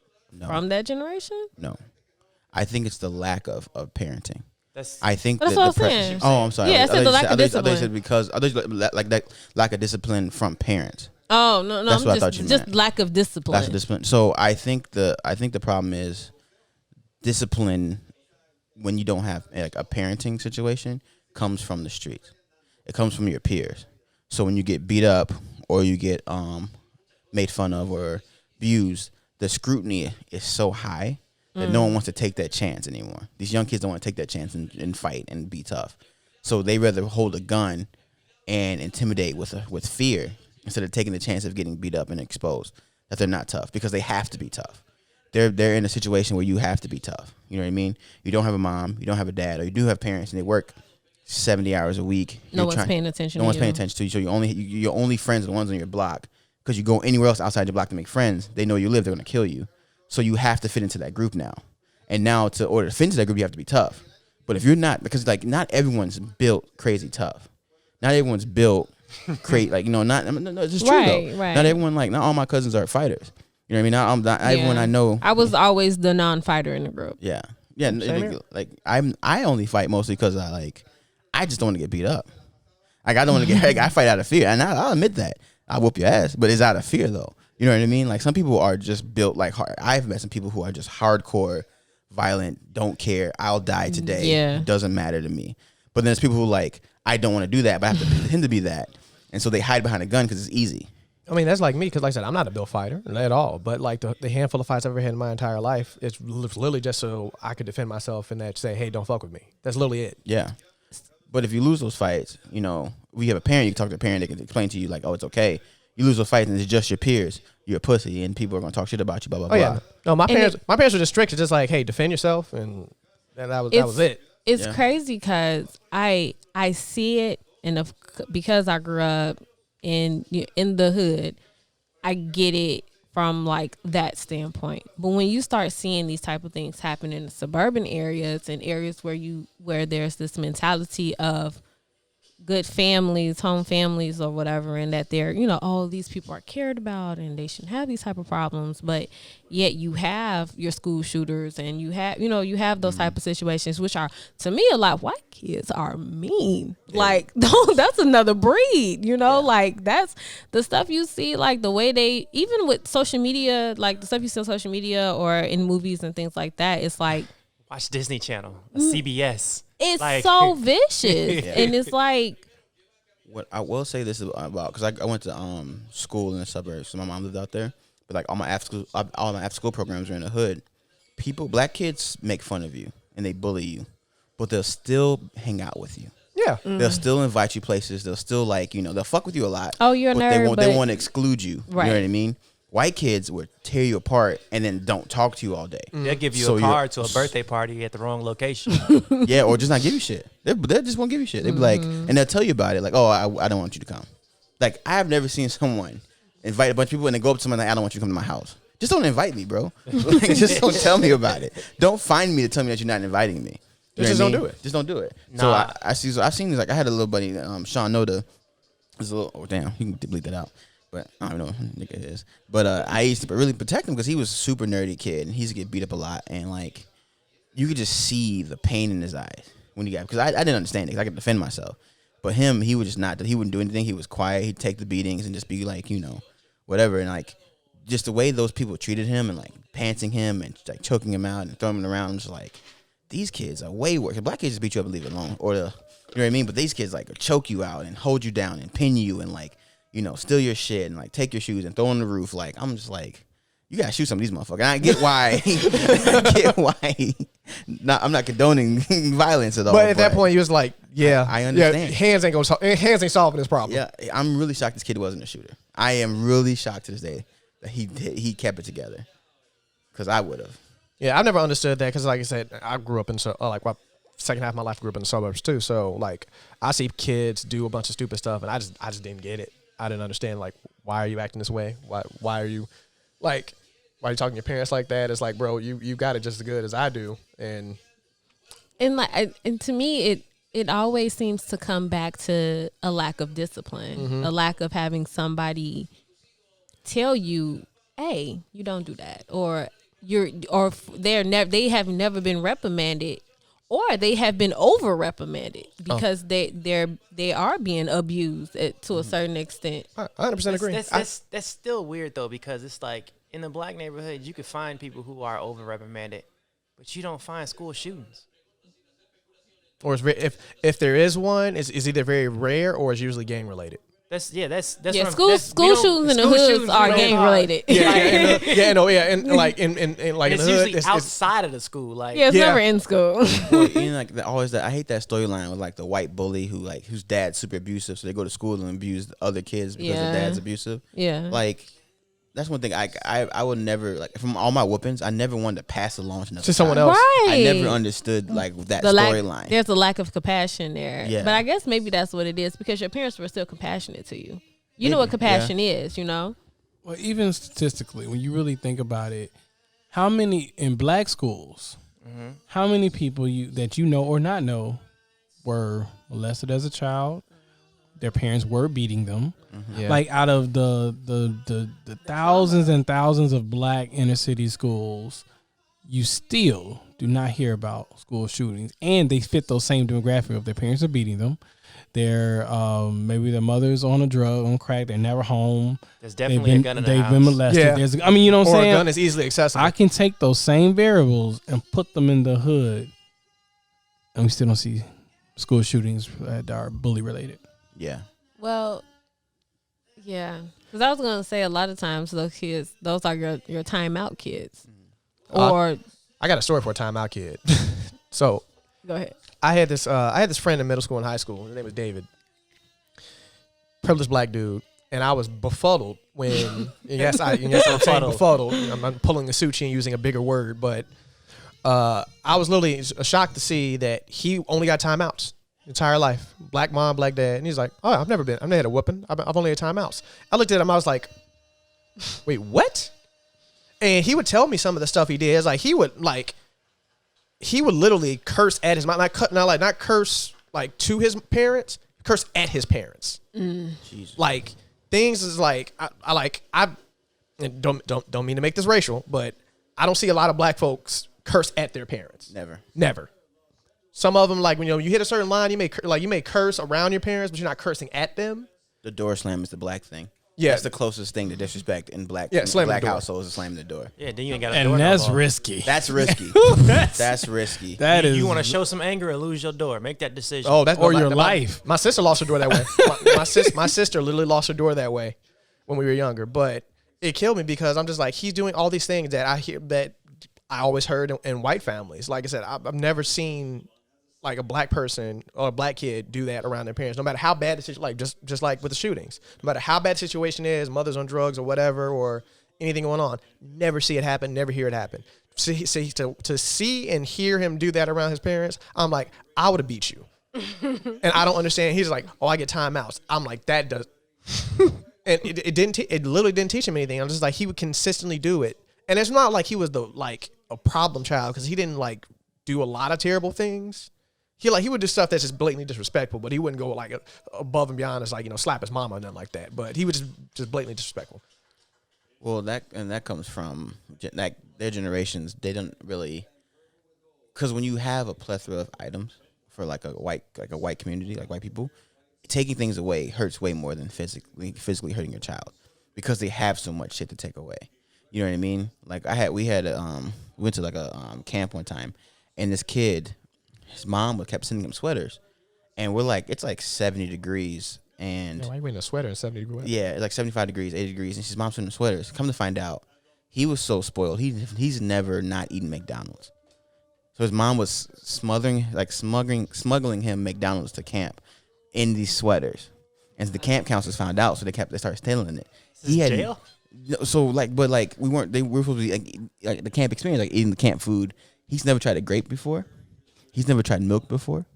from that generation? No. I think it's the lack of parenting. That's what I'm saying. Oh, I'm sorry. Yeah, I said the lack of discipline. I said because like that lack of discipline from parents. Oh no, that's what I thought you just meant. lack of discipline. Lack of discipline. So I think the problem is discipline when you don't have like a parenting situation comes from the streets. It comes from your peers. So when you get beat up or you get made fun of or abused, the scrutiny is so high that no one wants to take that chance anymore. These young kids don't want to take that chance and fight and be tough. So they rather hold a gun and intimidate with fear instead of taking the chance of getting beat up and exposed that they're not tough, because they have to be tough. they're in a situation where you have to be tough. You know what I mean? You don't have a mom, you don't have a dad, or you do have parents and they work 70 hours a week. No one's paying attention. No one's paying attention to you. So your only friends are the ones on your block. Because you go anywhere else outside your block to make friends, they know you live, they're gonna kill you. So you have to fit into that group now. And now to order to fit into that group, you have to be tough. But if you're not, because like not everyone's built crazy tough. Not everyone's built crazy, like, you know, no, it's just true though. Right. Not everyone, like, not all my cousins are fighters. You know what I mean? Not everyone I know. I was always the non-fighter in the group. Yeah. Like I only fight mostly because I just don't want to get beat up. Like I don't want to get. Like, I fight out of fear, and I'll admit that I whoop your ass, but it's out of fear though. You know what I mean? Like some people are just built like hard. I've met some people who are just hardcore, violent, don't care. I'll die today. Yeah. It doesn't matter to me. But then there's people who like I don't want to do that, but I have to pretend to be that, and so they hide behind a gun because it's easy. I mean, that's like me because, like I said, I'm not a built fighter at all. But like the handful of fights I've ever had in my entire life, it's literally just so I could defend myself and that say, hey, don't fuck with me. That's literally it. Yeah. But if you lose those fights, you know, we have a parent, you can talk to a parent, they can explain to you like, oh, it's okay. You lose those fights and it's just your peers. You're a pussy and people are going to talk shit about you, blah, blah, blah. Yeah. No, my parents were just strict. It's just like, hey, defend yourself. And that was it. It's crazy because I see it, and because I grew up in the hood, I get it from like that standpoint. But when you start seeing these type of things happen in the suburban areas and areas where there's this mentality of good families, home families or whatever, and that they're, you know, oh, these people are cared about and they shouldn't have these type of problems, but yet you have your school shooters and you have those type of situations, which are, to me, a lot. White kids are mean. Yeah. Like, that's another breed, you know, like that's the stuff you see, like the way they, even with social media, like the stuff you see on social media or in movies and things like that, it's like, watch Disney Channel, CBS. It's like, so vicious. And it's like, what I will say this about, because I went to school in the suburbs, so my mom lived out there. But like all my after school programs are in the hood. Black kids make fun of you and they bully you, but they'll still hang out with you. Yeah, they'll still invite you places. They'll still they'll fuck with you a lot. Oh, you're a nerd, they won't exclude you. Right. You know what I mean? White kids would tear you apart and then don't talk to you all day. They'll give you a card to a birthday party at the wrong location. Yeah, or just not give you shit. They just won't give you shit. They'll be like, and they'll tell you about it. Like, oh, I don't want you to come. Like, I have never seen someone invite a bunch of people and they go up to someone like, I don't want you to come to my house. Just don't invite me, bro. Like, just don't tell me about it. Don't find me to tell me that you're not inviting me. Just don't do it. Just don't do it. Nah. So I've seen this. Like, I had a little buddy, Sean Noda. There's a little. Oh damn, you can delete that out. But I don't know what nigga it is. But I used to really protect him because he was a super nerdy kid and he used to get beat up a lot. And like, you could just see the pain in his eyes when he got, because I didn't understand it because I could defend myself. But him, he would just not, he wouldn't do anything. He was quiet. He'd take the beatings and just be like, you know, whatever. And like, just the way those people treated him and like pantsing him and like choking him out and throwing him around, I'm just like, these kids are way worse. Black kids just beat you up and leave it alone. Or you know what I mean? But these kids like choke you out and hold you down and pin you and like, you know, steal your shit and like take your shoes and throw on the roof. Like, I'm just like, you gotta shoot some of these motherfuckers. And I get why. I'm not condoning violence at all. But at that point, you was like, yeah, I understand. Yeah, hands ain't solving this problem. Yeah, I'm really shocked this kid wasn't a shooter. I am really shocked to this day that he kept it together, because I would have. Yeah, I've never understood that because, like I said, I grew up in second half of my life I grew up in the suburbs too. So like, I see kids do a bunch of stupid stuff, and I just didn't get it. I didn't understand, like, why are you acting this way? Why are you, like, why are you talking to your parents like that? It's like, bro, you got it just as good as I do. And to me, it always seems to come back to a lack of discipline, a lack of having somebody tell you, hey, you don't do that, or they have never been reprimanded, or they have been over reprimanded because they are being abused to a certain extent. I 100% agree. That's still weird though, because it's like in the black neighborhood you could find people who are over reprimanded, but you don't find school shootings. Or if there is one, it's either very rare or it's usually gang related. That's school shootings in the hoods are gang related. And like in like it's in the hood, usually outside of the school. Like, it's never in school. Well, you know, like always that I hate that storyline with like the white bully whose dad's super abusive, so they go to school and abuse the other kids because their dad's abusive. Yeah, like, That's one thing I would never like from all my whoopings. I never wanted to pass along to another To someone child. else. Right. I never understood like that The lack, storyline. there's a lack of compassion there. Yeah. But I guess maybe that's what it is because your parents were still compassionate to you. You know what Maybe, compassion is, you know? Well, even statistically, when you really think about it, how many in black schools, how many people that you know or not know were molested as a child? Their parents were beating them. Yeah. Like out of the thousands and thousands of black inner city schools, you still do not hear about school shootings, and they fit those same demographic of their parents are beating them. They're maybe their mother's on a drug, on crack. They're never home. There's definitely a gun in the They've house. been molested. Yeah. There's, I mean, you know what I'm Or a saying? gun is easily accessible. I can take those same variables and put them in the hood, and we still don't see school shootings that are bully related. Yeah. Well, yeah. Because I was going to say a lot of times those kids, those are your timeout kids. Or, I got a story for a timeout kid. So go ahead. I had this friend in middle school and high school. His name was David. Privileged black dude. And I was befuddled when yes, I'm saying befuddled. I'm pulling a Suchi and using a bigger word, but I was literally shocked to see that he only got timeouts entire life. Black mom, black dad. And he's like, oh, I've never had a whooping. I've only had timeouts. I looked at him, I was like, wait, what? And he would tell me some of the stuff he did. It's like he would literally curse at his mom, not curse like to his parents, curse at his parents. Jesus. Like things is like I don't mean to make this racial, but I don't see a lot of black folks curse at their parents. Never. Some of them, like when you hit a certain line, you may curse around your parents, but you're not cursing at them. The door slam is the black thing. Yeah. That's the closest thing to disrespect in black slamming black the door. households is slamming the door. Yeah, then you ain't got a And door. that's no more. risky. That's risky. That's risky. That is. You want to show some anger or lose your door? Make that decision. Oh, that's Or your life. My sister lost her door that way. my sister literally lost her door that way when we were younger. But it killed me because I'm just like, he's doing all these things that I hear that I always heard in white families. Like I said, I've never seen like a black person or a black kid do that around their parents, no matter how bad the situation, like just like with the shootings, no matter how bad the situation is, mother's on drugs or whatever, or anything going on, never see it happen, never hear it happen. To see and hear him do that around his parents, I'm like, I would have beat you. And I don't understand. He's like, oh, I get timeouts. I'm like, that does. And it literally didn't teach him anything. I'm just like, he would consistently do it. And it's not like he was a problem child, because he didn't like do a lot of terrible things. He would do stuff that's just blatantly disrespectful, but he wouldn't go like above and beyond as like, slap his mama or nothing like that. But he was just blatantly disrespectful. Well, that comes from like their generations. They don't really, because when you have a plethora of items for like a white community, like white people, taking things away hurts way more than physically hurting your child, because they have so much shit to take away. You know what I mean? Like we went to like a camp one time, and this kid, his mom kept sending him sweaters, and we're like, it's like 70 degrees, and Why are you wearing a sweater in 70 degrees? yeah, it's like 75 degrees, 80 degrees, and his mom's sending him sweaters. Come to find out, he was so spoiled. He's never not eaten McDonald's. So his mom was smuggling him McDonald's to camp in these sweaters, and the camp counselors found out, so they started stealing it. Is this jail? So we were supposed to be like the camp experience, like eating the camp food. He's never tried a grape before. He's never tried milk before.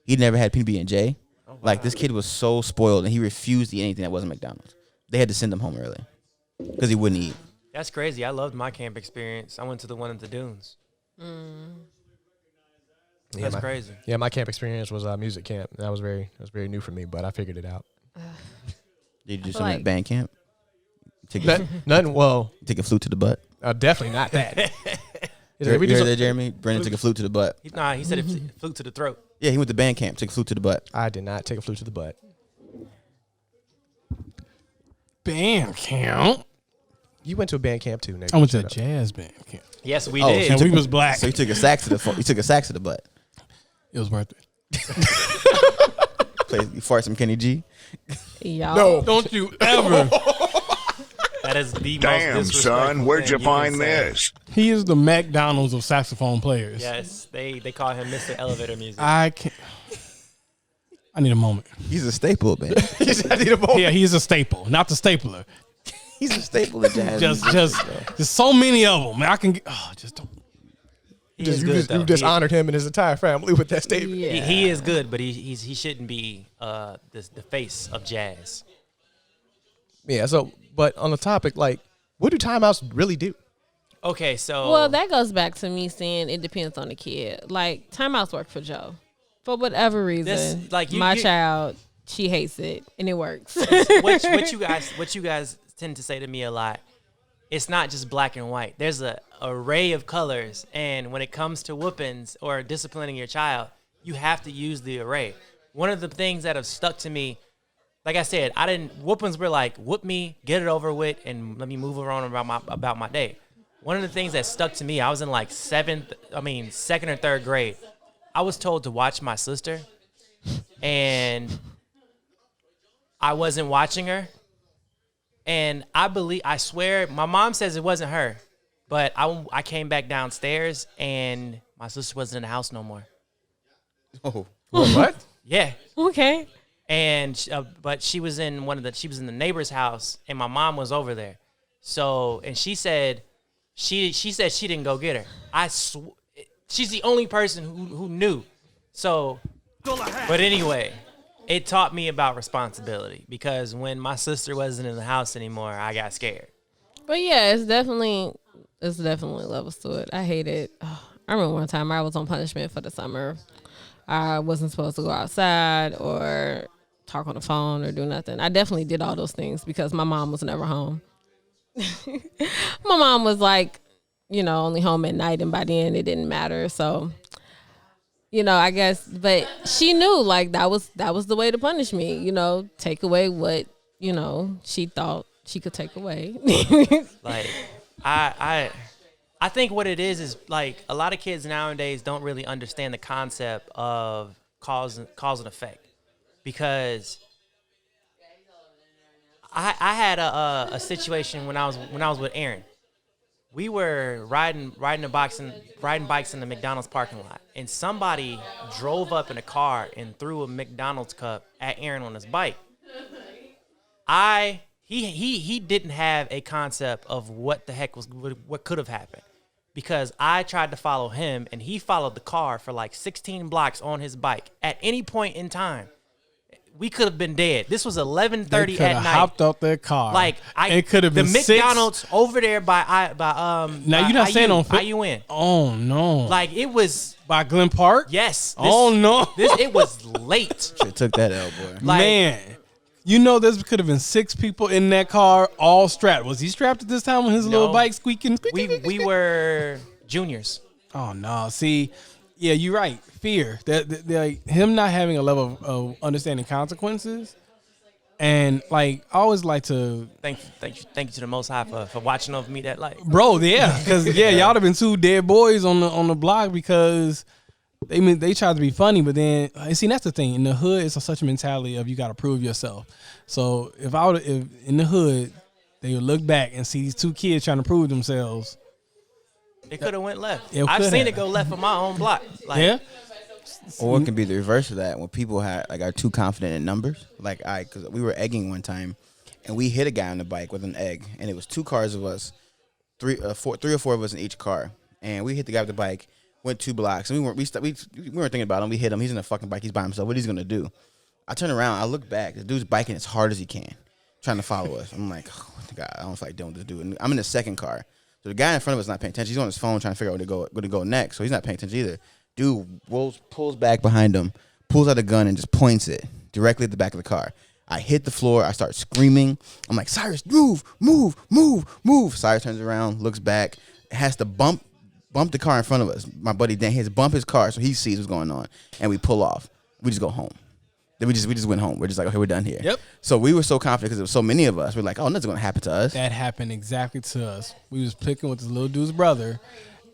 He'd never had PB&J. Oh, wow. Like, this kid was so spoiled, and he refused to eat anything that wasn't McDonald's. They had to send him home early because he wouldn't eat. That's crazy. I loved my camp experience. I went to the one in the dunes. That's crazy. Yeah, my camp experience was music camp. That was very new for me, but I figured it out. Did you do something at band camp? Nothing. Well, Take a flute to the butt. definitely not that. You heard that, Jeremy? Brendan took a flute to the butt. He said it flew to the throat. Yeah, he went to band camp, took a flute to the butt. I did not take a flute to the butt. Band camp. You went to a band camp too, nigga. I went to a jazz band camp. Yes, we Oh, did. And we was black. So he took a sax to the butt. It was worth it. You fart some Kenny G. Y'all. Don't you ever. That is the Damn, most son, where'd you disrespectful thing find can say. this? He is the McDonald's of saxophone players. Yes, they call him Mr. Elevator Music. I need a moment. He's a staple, man. I need a moment. Yeah, he's a staple, not the stapler. He's a staple of jazz. Just so many of them. Man, I can get. Oh, just don't. He is good, though. You just honored him and his entire family with that statement. Yeah. He is good, but he shouldn't be the face of jazz. Yeah. So, but on the topic, like, what do timeouts really do? Okay, so Well, that goes back to me saying it depends on the kid. Like, timeouts work for Joe. For whatever reason, my child, she hates it, and it works. what you guys tend to say to me a lot, it's not just black and white. There's an array of colors, and when it comes to whoopings or disciplining your child, you have to use the array. One of the things that have stuck to me, like I said, whoopings were like, whoop me, get it over with, and let me move around about my day. One of the things that stuck to me, I was in like second or third grade. I was told to watch my sister, and I wasn't watching her. And I swear, my mom says it wasn't her, but I came back downstairs and my sister wasn't in the house no more. Oh, What? Yeah. Okay. And but she was in the neighbor's house, and my mom was over there. So, and she said she didn't go get her. She's the only person who knew. So, but anyway, it taught me about responsibility, because when my sister wasn't in the house anymore, I got scared. But yeah, it's definitely levels to it. I hate it. Oh, I remember one time I was on punishment for the summer. I wasn't supposed to go outside or talk on the phone or do nothing. I definitely did all those things because my mom was never home. My mom was like, only home at night, and by then it didn't matter. So, I guess, but she knew like that was the way to punish me. Take away what she thought she could take away. Like, I think what it is like a lot of kids nowadays don't really understand the concept of cause and effect, because I had a situation when I was with Aaron. We were riding bikes in the McDonald's parking lot, and somebody drove up in a car and threw a McDonald's cup at Aaron on his bike. He didn't have a concept of what the heck what could have happened, because I tried to follow him and he followed the car for like 16 blocks on his bike. At any point in time, we could have been dead. This was 11:30 at night. Hopped out their car. Like, it could have been the McDonald's over there by Now you're not saying on IUN. Oh no! Like, it was by Glen Park. yes. Oh no! It was late. shit took that L, boy. Like, Man, there could have been 6 people in that car, all strapped. Was he strapped at this time on his little bike squeaking? we were juniors. Oh no! See, yeah, you're right. Fear that like him not having a level of understanding consequences, and like I always like to Thank you to the Most High for watching over me that light. bro, yeah, because y'all have been 2 dead boys on the block because they tried to be funny, but then see that's the thing in the hood it's such a mentality of you got to prove yourself. So if in the hood they would look back and see these 2 kids trying to prove themselves, It could have went left. It I've could seen have. it go left on my own block. Like, yeah. Or it can be the reverse of that, when people are too confident in numbers. Like because we were egging one time, and we hit a guy on the bike with an egg, and it was 2 cars of us, 3 or 4 of us in each car, and we hit the guy with the bike, went 2 blocks, and we weren't thinking about him. We hit him. He's in a fucking bike. He's by himself. What he's gonna do? I turn around. I look back. The dude's biking as hard as he can, trying to follow us. I'm like, oh, God, I don't feel like dealing with this dude. And I'm in the second car. So the guy in front of us is not paying attention. He's on his phone trying to figure out where to go next. So he's not paying attention either. Dude pulls back behind him, pulls out a gun and just points it directly at the back of the car. I hit the floor. I start screaming. I'm like, Cyrus, move. Cyrus turns around, looks back, has to bump the car in front of us. My buddy Dan has to bump his car so he sees what's going on, and we pull off. We just go home. Then we just went home. We're just like, okay, we're done here. Yep. So we were so confident because there was so many of us. We're like, oh, nothing's gonna happen to us. That happened exactly to us. We was picking with this little dude's brother,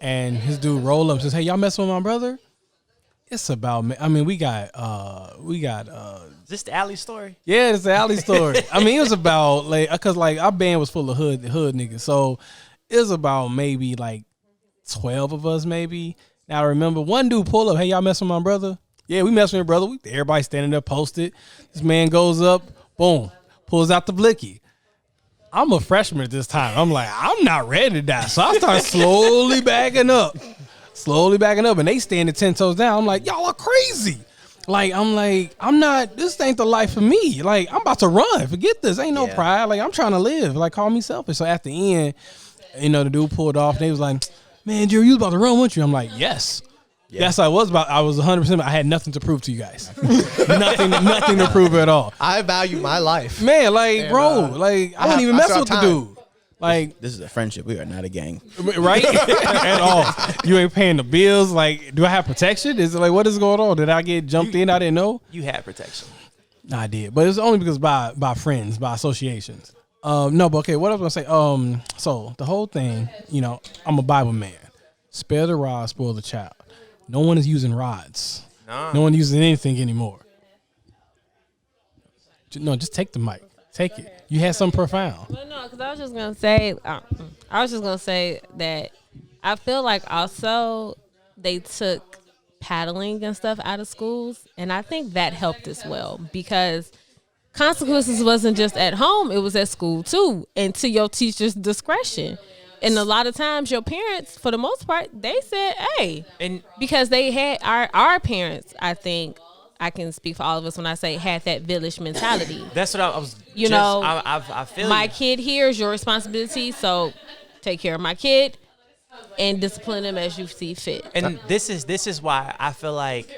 and his dude rolled up and says, "Hey, y'all messing with my brother?" It's about. I mean, we got. is this the alley story? Yeah, it's the alley story. I mean, it was about like, cause like our band was full of hood niggas, so it was about maybe like 12 of us, maybe. Now I remember one dude pull up, "Hey, y'all messing with my brother?" Yeah, we messing with your brother. Everybody standing there posted. This man goes up, boom, pulls out the blicky. I'm a freshman at this time. I'm like, I'm not ready to die. So I start slowly backing up. And they standing 10 toes down. I'm like, y'all are crazy. I'm not, this ain't the life for me. Like, I'm about to run. Forget this. Ain't no pride. Like, I'm trying to live. Like, call me selfish. So at the end, the dude pulled off and they was like, man, Jerry, you was about to run, weren't you? I'm like, yes. Yeah. Yes, I was 100%. I had nothing to prove to you guys. nothing to prove at all. I value my life. Man, like, bro, I wouldn't even mess with the dude. Like, this is a friendship. We are not a gang, right? At all. You ain't paying the bills. Like, do I have protection? Is it like, what is going on? Did I get jumped in? I didn't know. You had protection. No, I did, but it's only because by friends, by associations. No, but okay. What I was gonna say. So the whole thing, I'm a Bible man. Spare the rod, spoil the child. No one is using rods. No one using anything anymore. No, just take the mic. Take it. You had something profound. Well, no, because I was just gonna say that I feel like also they took paddling and stuff out of schools, and I think that helped as well because consequences wasn't just at home; it was at school too, and to your teacher's discretion. And a lot of times, your parents, for the most part, they said, "Hey," and because they had our parents, I think. I can speak for all of us when I say had that village mentality. That's what I was. I feel my kid here is your responsibility, so take care of my kid and discipline him as you see fit. And this is why I feel like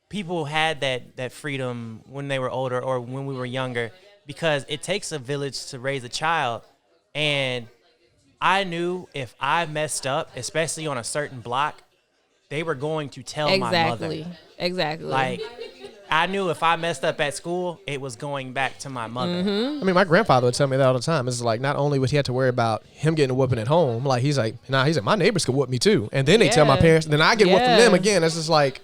people had that freedom when they were older or when we were younger, because it takes a village to raise a child, and I knew if I messed up, especially on a certain block, they were going to tell my mother. Exactly. Like, I knew if I messed up at school, it was going back to my mother. Mm-hmm. I mean, my grandfather would tell me that all the time. It's like not only would he have to worry about him getting a whooping at home, like he's like, my neighbors could whoop me too. And then they tell my parents, and then I get whooped from them again. It's just like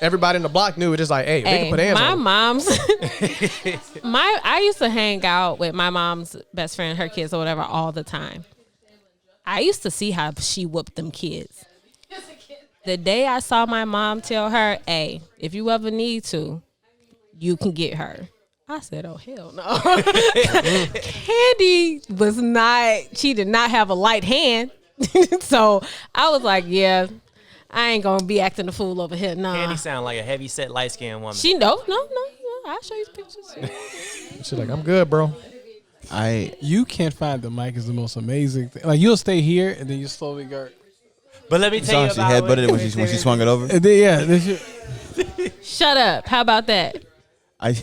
everybody in the block knew it. Just like, hey, they can put hands on my mom's. I used to hang out with my mom's best friend, her kids or whatever, all the time. I used to see how she whooped them kids. The day I saw my mom tell her, hey, if you ever need to, you can get her. I said, oh, hell no. Candy she did not have a light hand. So I was like, yeah, I ain't going to be acting a fool over here. Nah. Candy sound like a heavy set, light skinned woman. No. I'll show you pictures. She's like, I'm good, bro. You can't find the mic is the most amazing thing. Like, you'll stay here and then you slowly go. But let me tell you about she headbutted it when she swung it over. And then, Shut up. How about that? I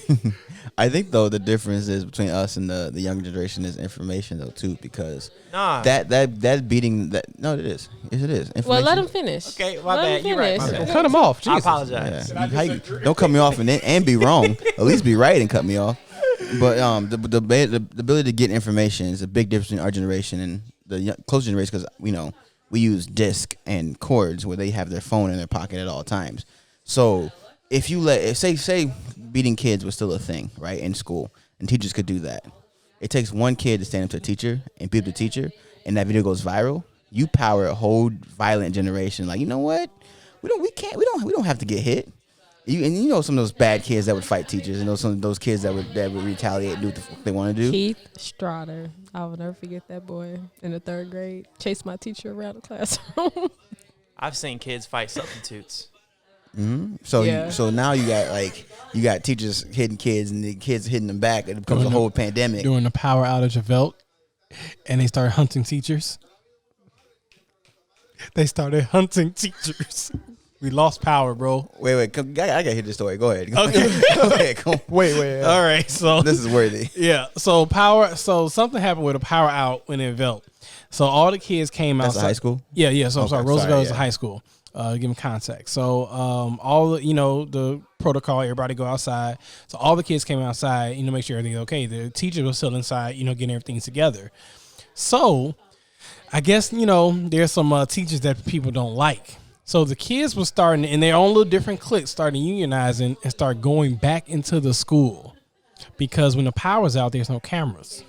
think though the difference is between us and the younger generation is information though too, because that beating that it is. Yes, it is. Well, let him finish. Okay, my bad. You're right. My bad. Cut him off. Jesus. I apologize. Yeah. Don't cut me off and be wrong. At least be right and cut me off. But the ability to get information is a big difference between our generation and the close generation, because we use disc and cords where they have their phone in their pocket at all times. So if you say beating kids was still a thing, right, in school, and teachers could do that. It takes one kid to stand up to a teacher and beat the teacher, and that video goes viral. You power a whole violent generation. Like, you know what? We don't have to get hit. Some of those bad kids that would fight teachers, and some of those kids that would retaliate and do what the fuck they want to do. Keith Strotter, I will never forget that boy in the 3rd grade. Chased my teacher around the classroom. I've seen kids fight substitutes. Mm-hmm. So now you got teachers hitting kids and the kids hitting them back. It becomes a whole pandemic. During the power outage of Velt, and they started hunting teachers. We lost power, bro. Wait, I gotta hear this story. Go ahead. Okay. Go ahead. Come on. Wait. All right. So this is worthy. Yeah. So something happened with a power out when it Velt. So all the kids came out. That's a high school? Yeah. So I'm sorry. Roosevelt is a yeah. high school. Give them context. So all the protocol, everybody go outside. So all the kids came outside, make sure everything's okay. The teacher was still inside, getting everything together. So I guess, there's some teachers that people don't like. So the kids were starting in their own little different cliques, starting unionizing and start going back into the school, because when the power's out, there's no cameras.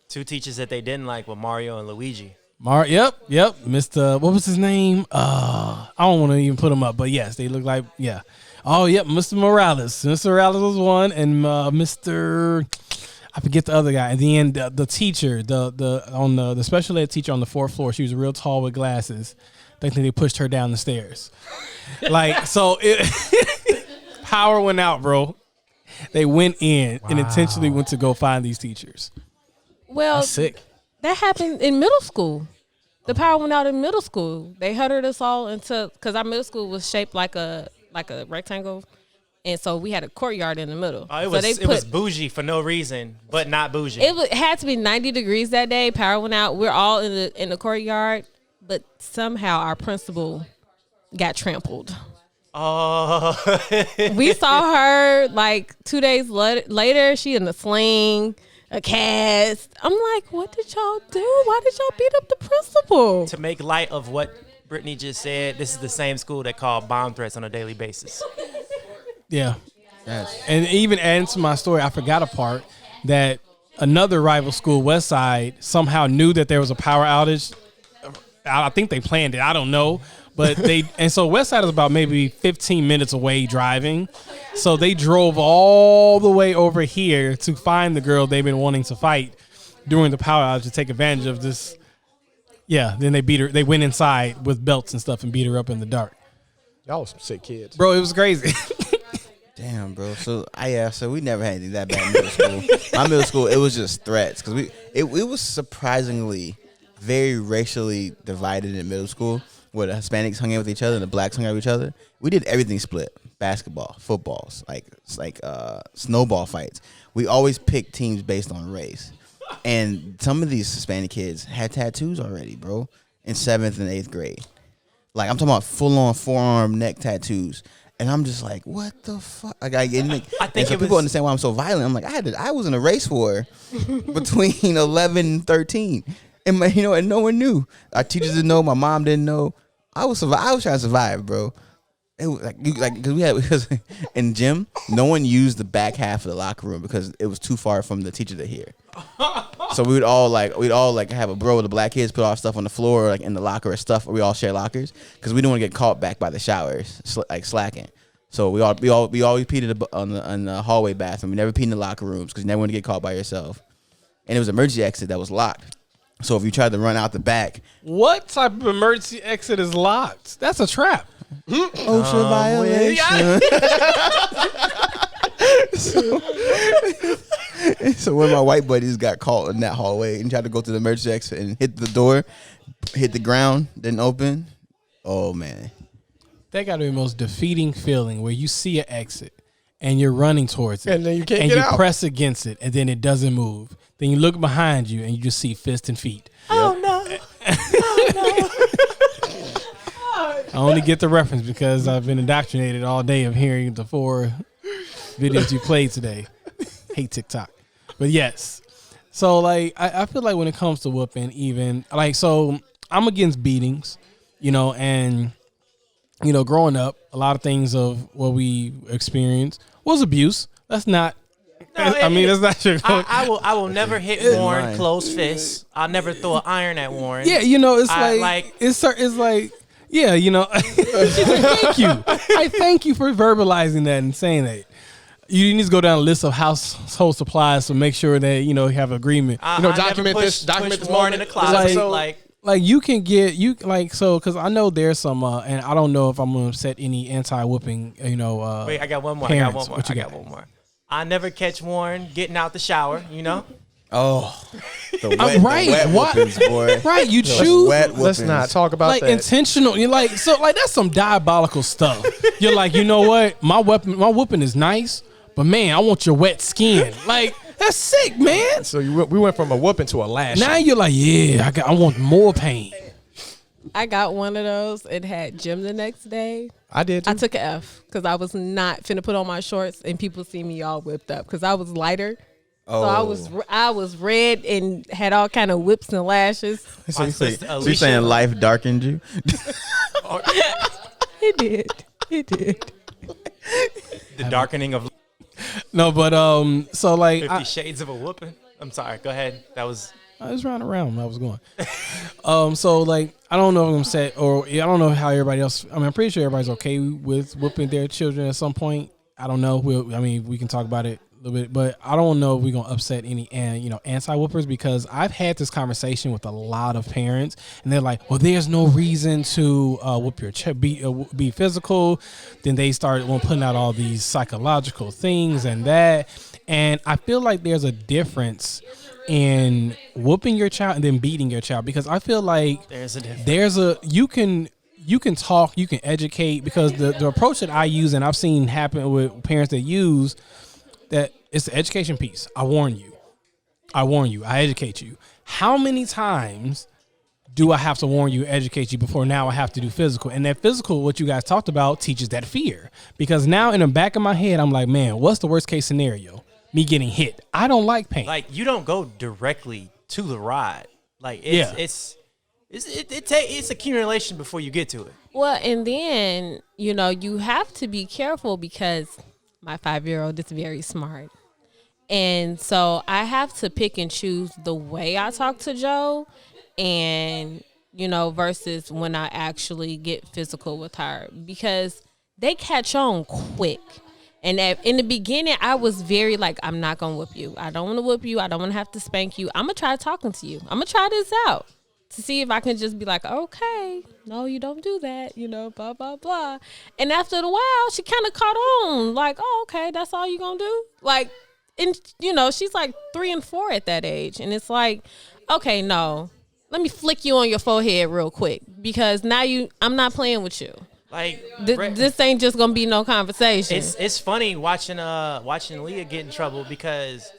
2 teachers that they didn't like were Mario and Luigi. Yep. Mr. What was his name? I don't want to even put him up, but yes, they look like, yeah. Oh, yep, Mr. Morales. Mr. Morales was one, and Mr. I forget the other guy. And then the teacher, the special ed teacher on the 4th floor, she was real tall with glasses. They think they pushed her down the stairs. Like, so power went out, bro. They went in and intentionally went to go find these teachers. Well, That's sick. that happened in middle school. The power went out in middle school. They herded us all into, because our middle school was shaped like a rectangle. And so we had a courtyard in the middle. Oh, so it was bougie for no reason, but not bougie. It had to be 90 degrees that day. Power went out. We're all in the courtyard, but somehow our principal got trampled. Oh. We saw her like 2 days later. She in a sling, a cast. I'm like, what did y'all do? Why did y'all beat up the principal? To make light of what Brittany just said, this is the same school that called bomb threats on a daily basis. Yeah. Yes. And even adding to my story, I forgot a part that another rival school, Westside, somehow knew that there was a power outage. I think they planned it. I don't know. But and so Westside is about maybe 15 minutes away driving. So they drove all the way over here to find the girl they've been wanting to fight during the power outage to take advantage of this. Yeah. Then they beat her. They went inside with belts and stuff and beat her up in the dark. Y'all was some sick kids. Bro, it was crazy. Damn, bro. So so we never had anything that bad in middle school. My middle school, it was just threats because it was surprisingly very racially divided in middle school, where the Hispanics hung out with each other and the blacks hung out with each other. We did everything split: basketball, footballs, like snowball fights. We always picked teams based on race, and some of these Hispanic kids had tattoos already, bro, in 7th and 8th grade. Like, I'm talking about full-on forearm, neck tattoos. And I'm just like, what the fuck? Like, I think so people understand why I'm so violent. I'm like, I was in a race war between 11 and 13. And, and no one knew. Our teachers didn't know. My mom didn't know. I was trying to survive, bro. It was because in gym, no one used the back half of the locker room because it was too far from the teacher to hear. So we'd all have a bro with the black kids put our stuff on the floor or like in the locker or stuff. Or we all share lockers because we didn't want to get caught back by the showers, slacking. So we always peed on the hallway bathroom. We never peed in the locker rooms because you never want to get caught by yourself. And it was an emergency exit that was locked. So if you tried to run out the back, What type of emergency exit is locked? That's a trap. ocean violation. So one of my white buddies got caught in that hallway and tried to go to the emergency exit and hit the door, hit the ground, didn't open. Oh man, That got to be the most defeating feeling where you see an exit and you're running towards it. And then you can't and get you out. press against it and then it doesn't move. Then you look behind you and you just see fists and feet. Oh, no. I only get the reference because I've been indoctrinated all day of hearing the 4 videos you played today. Hate TikTok. But yes. So, like, I feel like when it comes to whooping, even, like, so I'm against beatings, and, growing up, a lot of things of what we experienced was abuse. That's not, that's not your. I will never hit Warren closed fists. I'll never throw an iron at Warren. Yeah, it's like, yeah, thank you. I thank you for verbalizing that and saying that. You need to go down a list of household supplies to make sure that you have agreement. Document this Warren in the closet. Like you can get because I know there's some and I don't know if I'm gonna set any anti-whooping. Wait, I got one more. Parents. I got one more. I never catch Warren getting out the shower. oh, the I'm right. wet What? whoopings, boy. Right, you choose. Let's not talk about Like that. intentional, that's some diabolical stuff. You're like, you know what? My whooping is nice, but man, I want your wet skin. Like that's sick, man. So we went from a whooping to a lash. Now you're like, yeah, I want more pain. I got one of those. It had gym the next day. I did too. I took an F because I was not finna put on my shorts and people see me all whipped up because I was lighter. Oh. So I was red and had all kind of whips and lashes. So you saying life darkened you? It did. The darkening of No, but so like 50 Shades of a Whooping. I'm sorry. Go ahead. That was. I was round around. I was going. So like I don't know if I'm set or I don't know how everybody else. I'm pretty sure everybody's okay with whooping their children at some point. I don't know. We can talk about it a little bit, but I don't know if we're gonna upset any anti-whoopers, because I've had this conversation with a lot of parents, and they're like, "Well, there's no reason to whoop your child, be physical." Then they start putting out all these psychological things and that, and I feel like there's a difference in whooping your child and then beating your child, because I feel like There's a difference. you can talk, you can educate, because the approach that I use and I've seen happen with parents that use that, it's the education piece. I warn you, I educate you. How many times do I have to warn you, educate you before now I have to do physical? And that physical, what you guys talked about, teaches that fear, because now in the back of my head, I'm like, man, what's the worst case scenario? Me getting hit. I don't like pain. Like, you don't go directly to the rod. Like, it's accumulation before you get to it. Well, and then, you have to be careful, because my 5-year-old is very smart. And so I have to pick and choose the way I talk to Joe, and, versus when I actually get physical with her, because they catch on quick. And in the beginning, I was very like, I'm not going to whoop you. I don't want to whoop you. I don't want to have to spank you. I'm going to try talking to you. I'm going to try this out to see if I can just be like, okay, no, you don't do that, blah, blah, blah. And after a while, she kind of caught on, like, oh, okay, that's all you going to do? Like, and, she's like 3 and 4 at that age. And it's like, okay, no, let me flick you on your forehead real quick, because now I'm not playing with you. Like, this ain't just gonna be no conversation. It's funny watching Leah get in trouble, because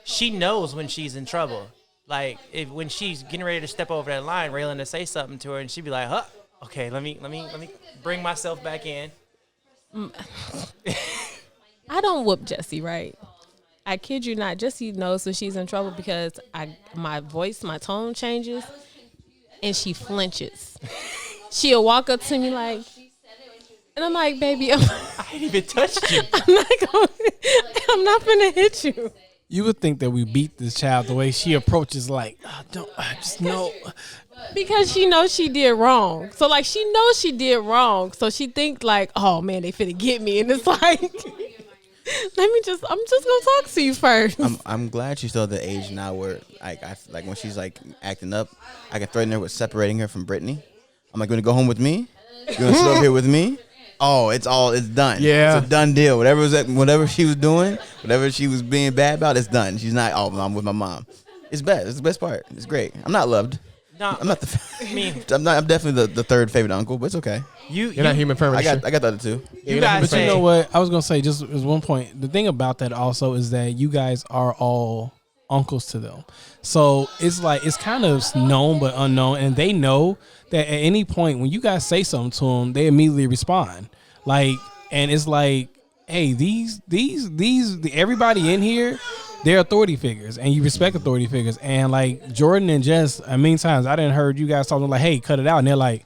she knows when she's in trouble. Like, when she's getting ready to step over that line, Raylan to say something to her, and she'd be like, "Huh, okay, let me bring myself back in." I don't whoop Jessie, right? I kid you not. Jessie knows when she's in trouble, because my voice, my tone changes, and she flinches. She'll walk up to me like, and I'm like, baby, I ain't even touched you. I'm not gonna hit you. You would think that we beat this child the way she approaches, like, I just know. Because she knows she did wrong. So, like, she knows she did wrong. So she think like, oh man, they finna get me. And it's like, I'm just gonna talk to you first. I'm glad she's still at the age now where like when she's like acting up, I can threaten her with separating her from Brittany. I'm like, you gonna go home with me? You gonna sit up here with me? Oh, it's done. Yeah. It's a done deal. Whatever she was doing, whatever she was being bad about, it's done. She's not, I'm with my mom. It's best. It's the best part. It's great. I'm not loved. No, I'm not I'm definitely the third favorite uncle, but it's okay. You're not human furniture. I got the other two. You guys But say, you know what? I was gonna say, just as one point, the thing about that also is that you guys are all uncles to them, so it's like it's kind of known but unknown, and they know that at any point when you guys say something to them, they immediately respond. Like, and it's like, hey, these everybody in here, they're authority figures, and you respect authority figures. And like Jordan and Jess, many times I didn't heard you guys talking like, hey, cut it out, and they're like,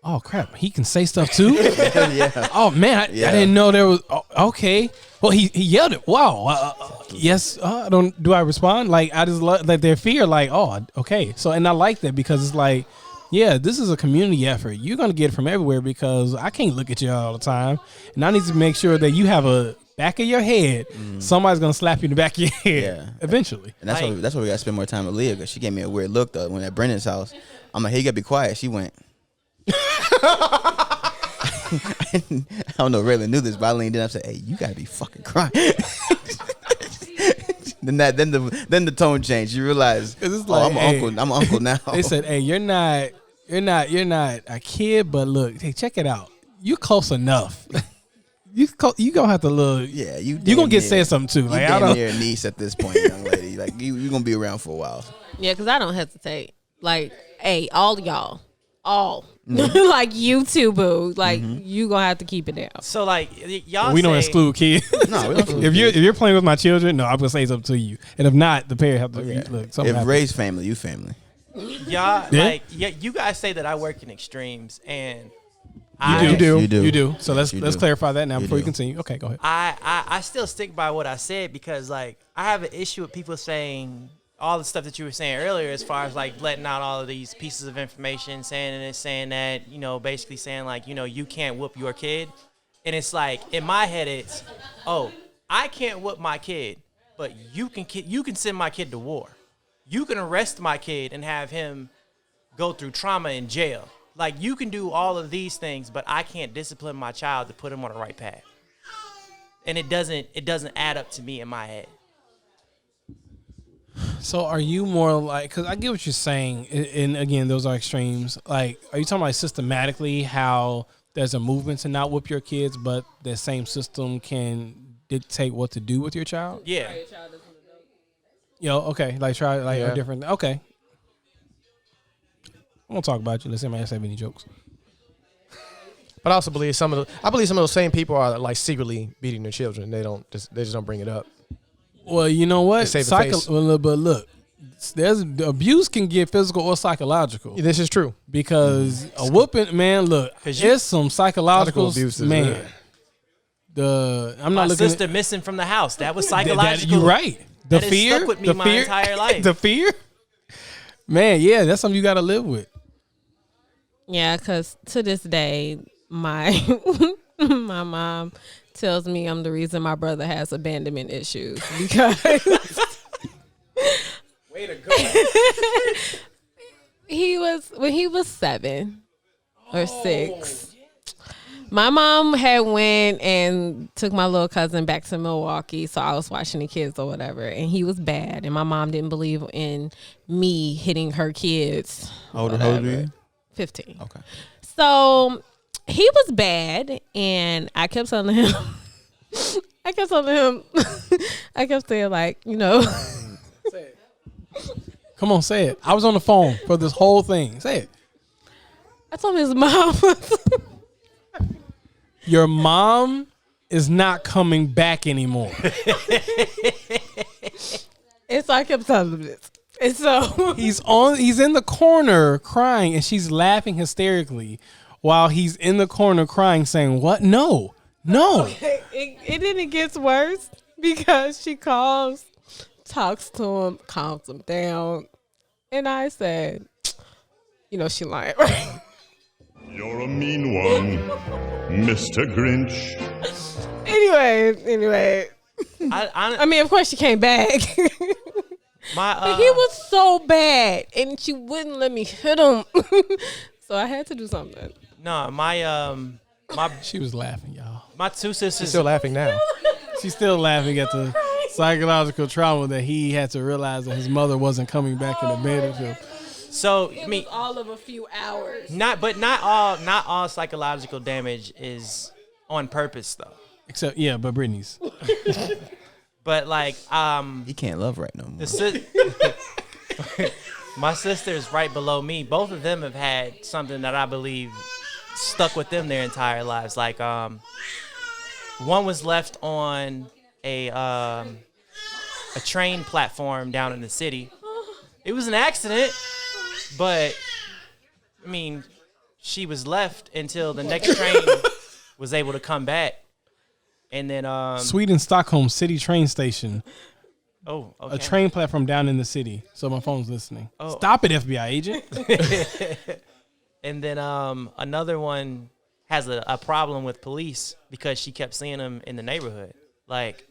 oh crap, he can say stuff too. Yeah. Oh man, I didn't know there was. Okay, well he yelled it. Wow. Yes. Do I respond? Like, I just love like their fear. Like, oh, okay. So, and I like that, because it's like, yeah, this is a community effort. You're gonna get it from everywhere, because I can't look at you all the time, and I need to make sure that you have a back of your head. Somebody's gonna slap you in the back of your head eventually. And that's why we gotta spend more time with Leah, because she gave me a weird look though when at Brendan's house. I'm like, hey, you gotta be quiet. She went. I don't know if Raylan knew this, but I leaned in and said, hey, you gotta be fucking quiet. Then the tone changed. You realize, It's like, I'm uncle now. They said, hey, you're not a kid, but look, hey, check it out. You're close enough. You gonna have to look. Yeah, you gonna get said something too. You Like, damn near a niece at this point, young lady. Like you gonna be around for a while. Yeah, because I don't hesitate. Like, hey, all y'all. Like, you too, boo. Like, you gonna have to keep it down. so like y'all. we don't say- exclude kids. No, we don't exclude if you're playing with my children, no, I'm gonna say something to you. And if not, the parent have to look. Something If happens. Ray's family, you family. Y'all you guys say that I work in extremes, and You do. You do. So Yes, let's you do. clarify that now before you do. continue. Okay, go ahead. I still stick by what I said, because like I have an issue with people saying all the stuff that you were saying earlier, as far as like letting out all of these pieces of information, saying this, saying that, basically saying like, you can't whoop your kid. And it's like, in my head, it's, oh, I can't whoop my kid, but you can send my kid to war. You can arrest my kid and have him go through trauma in jail. Like, you can do all of these things, but I can't discipline my child to put him on the right path. And it doesn't add up to me in my head. So are you more like, because I get what you're saying, and again, those are extremes. Like, are you talking about systematically how there's a movement to not whoop your kids, but the same system can dictate what to do with your child? Yeah. Okay, like try like Yeah. a different. Okay, I won't talk about you. Let's see if anybody else have any jokes. But I also believe some of those same people are like secretly beating their children. They just don't bring it up. Well, you know what? They save the face. But look, there's abuse can get physical or psychological. This is true. Because a whooping, man, look, there's some psychological abuse, man. I'm not My looking. sister missing from the house. That was That psychological. you're right. The That has fear, stuck with me the my fear, entire life. The fear, man. Yeah, that's something you got to live with. Yeah, because to this day, my my mom tells me I'm the reason my brother has abandonment issues because Way to go. when he was 7 or 6. My mom had went and took my little cousin back to Milwaukee, so I was watching the kids or whatever, and he was bad, and my mom didn't believe in me hitting her kids. How old are you? 15. Okay. So he was bad, and I kept telling him, I kept saying, like, Come on, say it. I was on the phone for this whole thing. Say it. I told him his mom Your mom is not coming back anymore. and so I kept telling him this. And so He's in the corner crying, and she's laughing hysterically while he's in the corner crying, saying, "What? No." it didn't get worse because she talks to him, calms him down. And I said, she lying, right? You're a mean one, Mr. Grinch. Anyway. I mean, of course she came back. But he was so bad, and she wouldn't let me hit him. So I had to do something. No, my She was laughing, y'all. my two She's sisters. still laughing now. She's still laughing at the psychological trauma that he had to realize that his mother wasn't coming back in the bed with him. So It I mean, was all of a few hours. not all psychological damage is on purpose though. Except, but Brittany's. But like, He can't love right no more. my sister is right below me. Both of them have had something that I believe stuck with them their entire lives. Like, one was left on a train platform down in the city. It was an accident, but I mean, she was left until the next train was able to come back. And then Sweden, Stockholm City train station. okay. A train platform down in the city. So my phone's listening. Oh. Stop it, FBI agent. And then another one has a problem with police because she kept seeing them in the neighborhood. Like,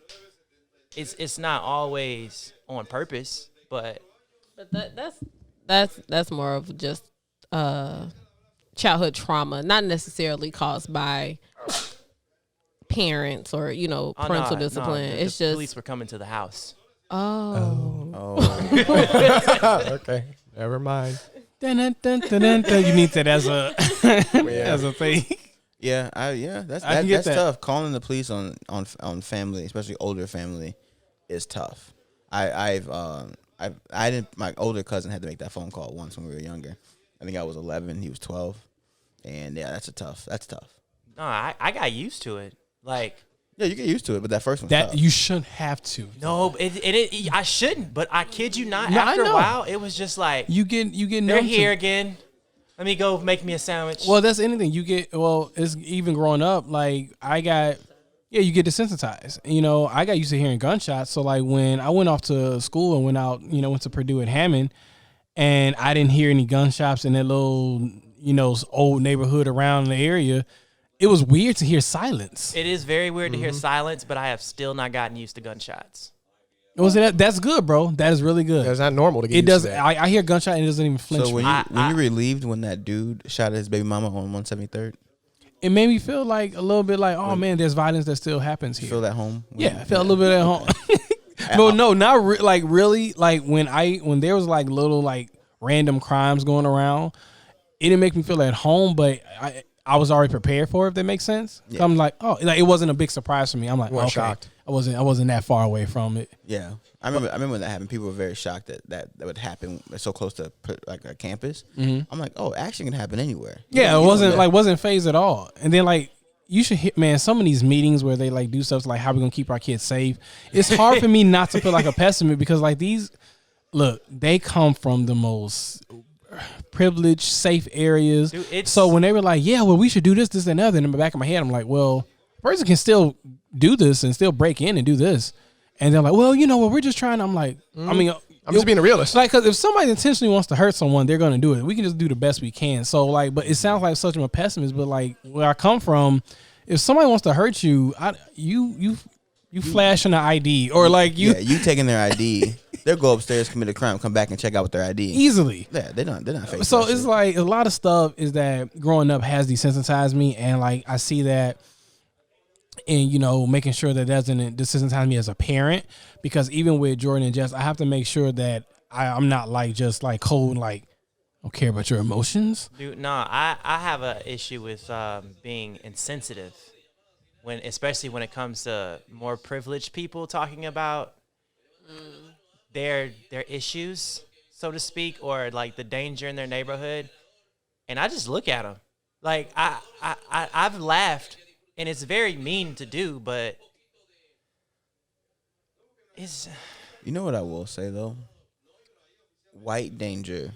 it's not always on purpose, but That's more of just childhood trauma, not necessarily caused by parents or parental discipline. The It's just police were coming to the house. Oh. Okay, never mind. Dun, dun, dun, dun, dun, dun. You need that as a as a thing. Yeah, that's I can get that. tough. Calling the police on family, especially older family, is tough. My older cousin had to make that phone call once when we were younger. I think I was 11, he was 12, and yeah, that's tough. No, I got used to it. Like, Yeah, you get used to it, but that first one, That you shouldn't have to. no, I shouldn't. But I kid you not. No, I After a know. while, it was just like You get they're numb to- here again. Let me go make me a sandwich. Well, that's anything. It's even growing up, like you get desensitized. I got used to hearing gunshots. So like when I went off to school and went to Purdue at Hammond, and I didn't hear any gunshots in that little, old neighborhood around the area, it was weird to hear silence. It is very weird to hear silence, but I have still not gotten used to gunshots. That's good, bro. That is really good. It's not normal to get It used does. to that. I hear gunshot and it doesn't even flinch. So when me. you relieved when that dude shot at his baby mama on 173rd, It made me feel like a little bit like, oh man, there's violence that still happens you here. feel that home? Yeah, I felt a little bit at home. No, not like really. Like when there was like little like random crimes going around, it didn't make me feel at home, but I was already prepared for it, if that makes sense. Yeah. So I'm like, oh, like it wasn't a big surprise for me. I'm like, weren't okay, shocked. I wasn't that far away from it. Yeah, I remember when that happened. People were very shocked that would happen so close to like a campus. I'm like, oh, action can happen anywhere. Yeah, it wasn't phased at all. And then like you should hit, man, some of these meetings where they like do stuff like how we gonna keep our kids safe. It's hard for me not to feel like a pessimist because like they come from the most privileged, safe areas. Dude, so when they were like, yeah, well, we should do this, this, and other, and in the back of my head, I'm like, well, a person can still do this and still break in and do this. And they're like, well, you know what, we're just trying. I'm like, I mean, I'm just being a realist. like, because if somebody intentionally wants to hurt someone, they're going to do it. We can just do the best we can. So, like, but it sounds like such a pessimist. But like, where I come from, if somebody wants to hurt you, you flashing an ID or like you taking their ID. They'll go upstairs, commit a crime, come back and check out with their ID easily. Yeah, they're not facing So that it's shit. like a lot of stuff is that growing up has desensitized me, and like I see that, and making sure that doesn't desensitize me as a parent, because even with Jordan and Jess, I have to make sure that I'm not like just like cold, like don't care about your emotions. Dude, no, I have an issue with being insensitive, especially when it comes to more privileged people talking about their issues, so to speak, or like the danger in their neighborhood, and I just look at them like I've laughed, and it's very mean to do, but it's. You know what I will say though? White danger.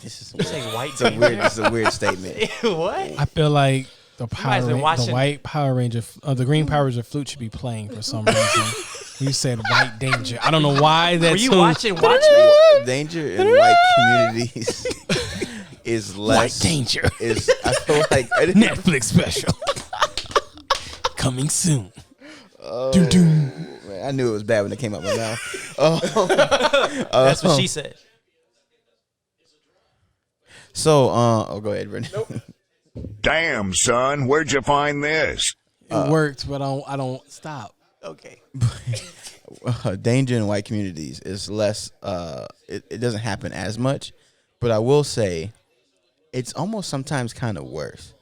This is Say white it's a weird. This is a weird statement. What? I feel like the Somebody's been watching- white Power Ranger, the green Power Ranger flute should be playing for some reason. You said white danger. I don't know why that's. Were you watching Watch Me? Danger in white communities is less. White danger. I feel like Netflix special coming soon. Man, I knew it was bad when it came out my mouth. That's what she said. So, go ahead, Brendan. Damn, son, where'd you find this? It worked, but I don't stop. Okay. Danger in white communities is less. It doesn't happen as much, but I will say, it's almost sometimes kind of worse.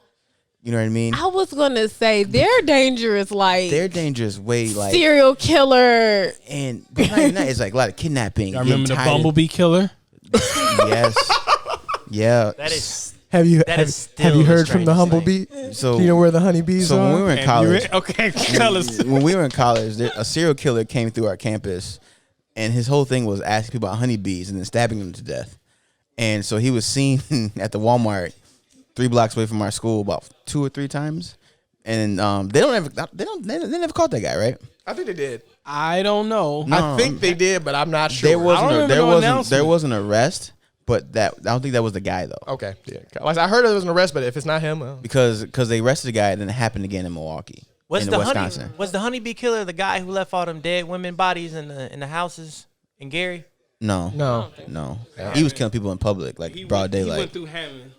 You know what I mean? I was gonna say their danger is like Their danger is way like serial killer. and but not even that, it's like a lot of kidnapping. I remember the getting tied in- Bumblebee killer. Yes. Yeah. That is. Have you That is have still you a heard from the strange humblebee? So Do you know where the honeybees so when we are? were in college, Okay, tell us. when we were in college, a serial killer came through our campus, and his whole thing was asking people about honeybees and then stabbing them to death. And so he was seen at the Walmart 3 blocks away from our school about 2 or 3 times. And they never caught that guy, right? I think they did. I don't know. I think they did, but I'm not sure. There remember no was an arrest, but I don't think that was the guy though. Okay, yeah. Like, I heard there was an arrest, but if it's not him, well. Because they arrested the guy, and then it happened again in Milwaukee, Was in the Wisconsin. was the honeybee killer the guy who left all them dead women bodies in the houses in Gary? No. He was killing people in public, like broad He daylight. went through Hammond.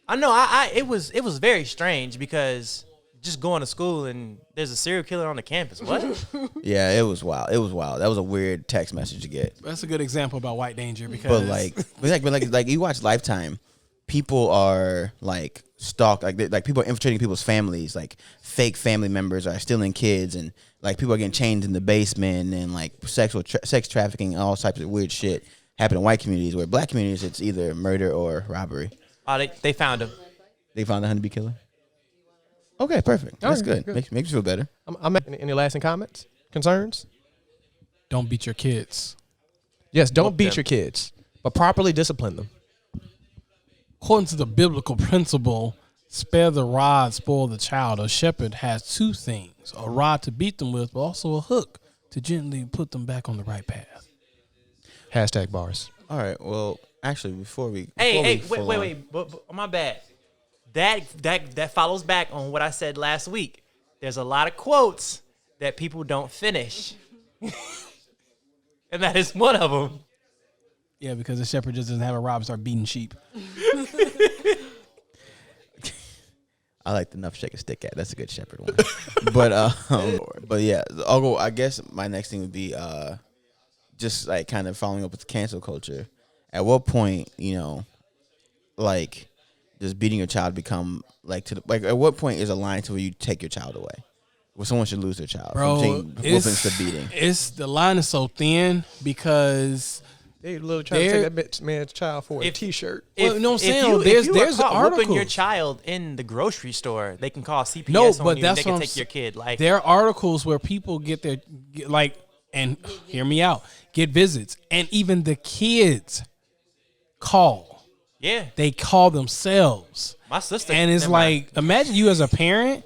I know. It was very strange because just going to school and there's a serial killer on the campus. What? Yeah, it was wild. That was a weird text message to get. That's a good example about white danger because But like you watch Lifetime, people are like stalked, like people are infiltrating people's families, like fake family members are stealing kids, and like people are getting chained in the basement, and like sex trafficking, all types of weird shit happen in white communities. Where black communities, it's either murder or robbery. Oh, they found him. They found the honeybee killer. Okay, perfect. That's Okay, good. Makes you feel better. I'm any lasting comments, concerns? don't beat your kids. Yes, don't Whoop beat them. your kids, but properly discipline them. According to the biblical principle, spare the rod, spoil the child. A shepherd has 2 things: a rod to beat them with, but also a hook to gently put them back on the right path. Hashtag bars. All right. Well, actually, before we Hey, full on- wait. But my bad. that follows back on what I said last week. There's a lot of quotes that people don't finish. And that is one of them. Yeah, because the shepherd just doesn't have a rod and start beating sheep. I like the enough shake a stick at. That's a good shepherd one. but yeah, I'll go. I guess my next thing would be just like kind of following up with cancel culture. At what point, like, does beating your child become like at what point is a line to where you take your child away? Where someone should lose their child Bro, from whoopings to beating. The line is so thin because They literally trying to take that man's child for a T-shirt. Well, you know what I'm saying? If you There's are caught whooping articles. your child in the grocery store, they can call CPS No, on but you. that's They can what take your kid. Like, there are articles where people get and hear me out, get visits, and even the kids call. yeah, They call themselves. my sister. And it's never mind. like, imagine you as a parent.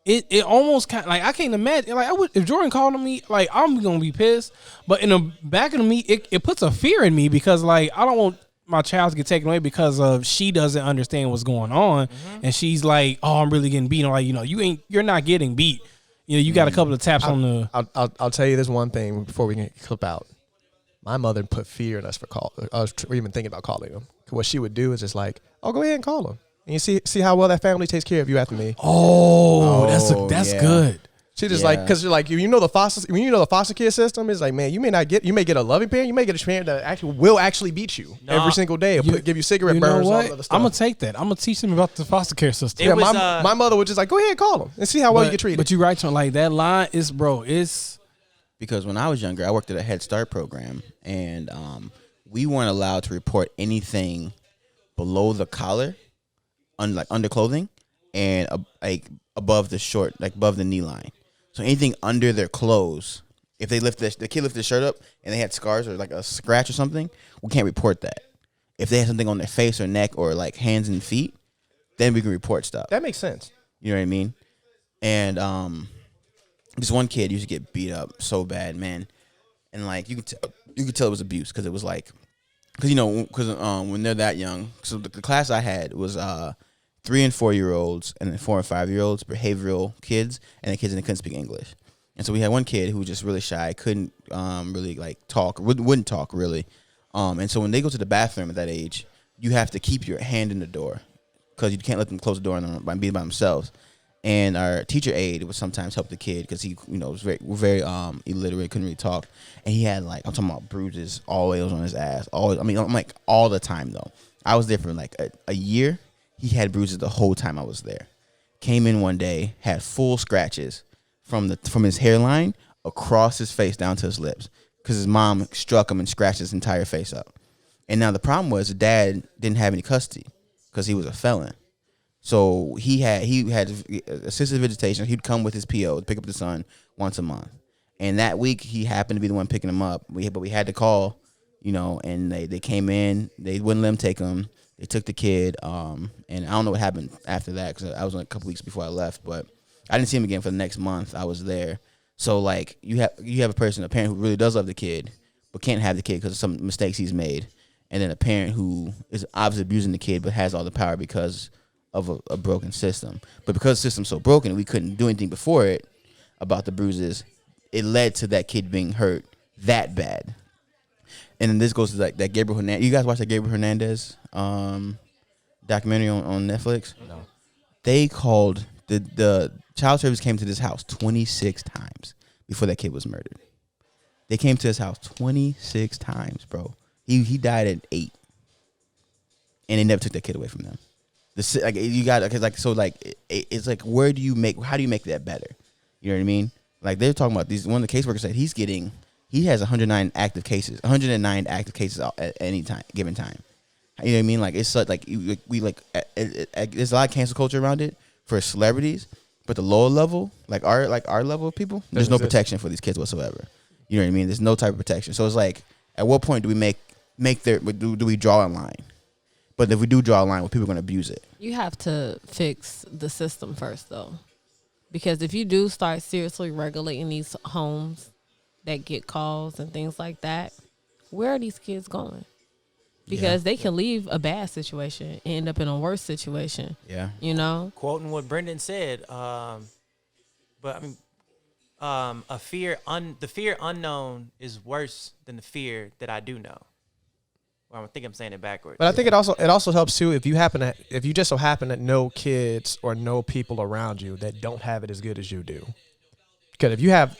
It almost kind of, like, I can't imagine, like, if Jordan called on me, like, I'm gonna be pissed. But in the back of me, it puts a fear in me because, like, I don't want my child to get taken away because of she doesn't understand what's going on, and she's like, oh, I'm really getting beat. I'm like, you're not getting beat. You got a couple of taps on the. I'll tell you this one thing before we can clip out. My mother put fear in us for call. I was even thinking about calling them. What she would do is just like, oh, go ahead and call them. And you see how well that family takes care of you after me. Oh, that's yeah. good. She just like, because you're like, the foster care system is like, man, you may get a loving parent, you may get a parent that will actually beat you every single day, give you cigarette burns, all that other stuff. I'm gonna take that. I'm gonna teach them about the foster care system. It was, my mother would just like, go ahead and call them and see how well you get treated. But you're right, Sean, like that line is, bro, it's Because when I was younger, I worked at a Head Start program, and we weren't allowed to report anything below the collar, like underclothing, and like above the knee line. So anything under their clothes, if the kid lifted their shirt up and they had scars or like a scratch or something, we can't report that. If they had something on their face or neck or like hands and feet, then we can report stuff. That makes sense. You know what I mean? And this one kid used to get beat up so bad, man, and like you could tell it was abuse because it was like, when they're that young. So the class I had was 3 and 4 year olds and then 4 and 5 year olds, behavioral kids, and the kids that couldn't speak English. And so we had one kid who was just really shy, couldn't really like talk, wouldn't talk really. And so when they go to the bathroom at that age, you have to keep your hand in the door because you can't let them close the door and be by themselves. And our teacher aide would sometimes help the kid because he, was very illiterate, couldn't really talk, and he had like, I'm talking about bruises always on his ass, always. I mean, I'm like all the time though. I was there for like a year. He had bruises the whole time I was there. Came in one day, had full scratches from his hairline across his face down to his lips because his mom struck him and scratched his entire face up. And now the problem was the dad didn't have any custody because he was a felon. So he had assisted visitation. He'd come with his PO to pick up the son once a month. And that week he happened to be the one picking him up. But we had to call, and they came in. They wouldn't let him take him. They took the kid, and I don't know what happened after that because I was a couple weeks before I left, but I didn't see him again for the next month I was there. So like you have a parent who really does love the kid, but can't have the kid because of some mistakes he's made, and then a parent who is obviously abusing the kid but has all the power because of a broken system. But because the system's so broken, we couldn't do anything before it about the bruises. It led to that kid being hurt that bad. And then this goes to like that Gabriel Hernandez. You guys watch that Gabriel Hernandez documentary on Netflix? No. They called the child service came to this house 26 times before that kid was murdered. They came to his house 26 times, bro. He died at 8, and they never took that kid away from them. It's like how do you make that better? You know what I mean? Like they're talking about these. One of the caseworkers said he has 109 active cases at any time given time. You know what I mean? Like it's such like there's a lot of cancel culture around it for celebrities, but the lower level, like our level of people, there's no protection for these kids whatsoever. You know what I mean? There's no type of protection. So it's like, at what point do we do we draw a line? But if we do draw a line, well, people are going to abuse it. You have to fix the system first, though. Because if you do start seriously regulating these homes that get calls and things like that, where are these kids going? because they can leave a bad situation and end up in a worse situation. Yeah. You know? Quoting what Brendan said, but I mean, the fear unknown is worse than the fear that I do know. Well, I think I'm saying it backwards. But I think it also helps too if you just so happen to know kids or know people around you that don't have it as good as you do. Because if you have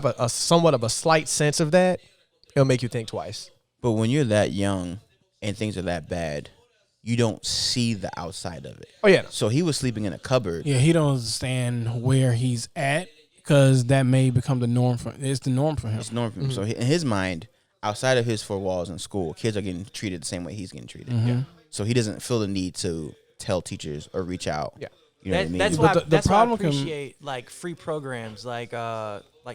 a somewhat of a slight sense of that, it'll make you think twice. But when you're that young and things are that bad, you don't see the outside of it. Oh yeah. So he was sleeping in a cupboard. Yeah, he don't understand where he's at because that may become the norm for. It's the norm for him. It's normal for him. So in his mind, outside of his four walls in school, kids are getting treated the same way he's getting treated. Yeah. So he doesn't feel the need to tell teachers or reach out. Yeah. You know what I mean? That's But why, the problem why I can- appreciate like free programs like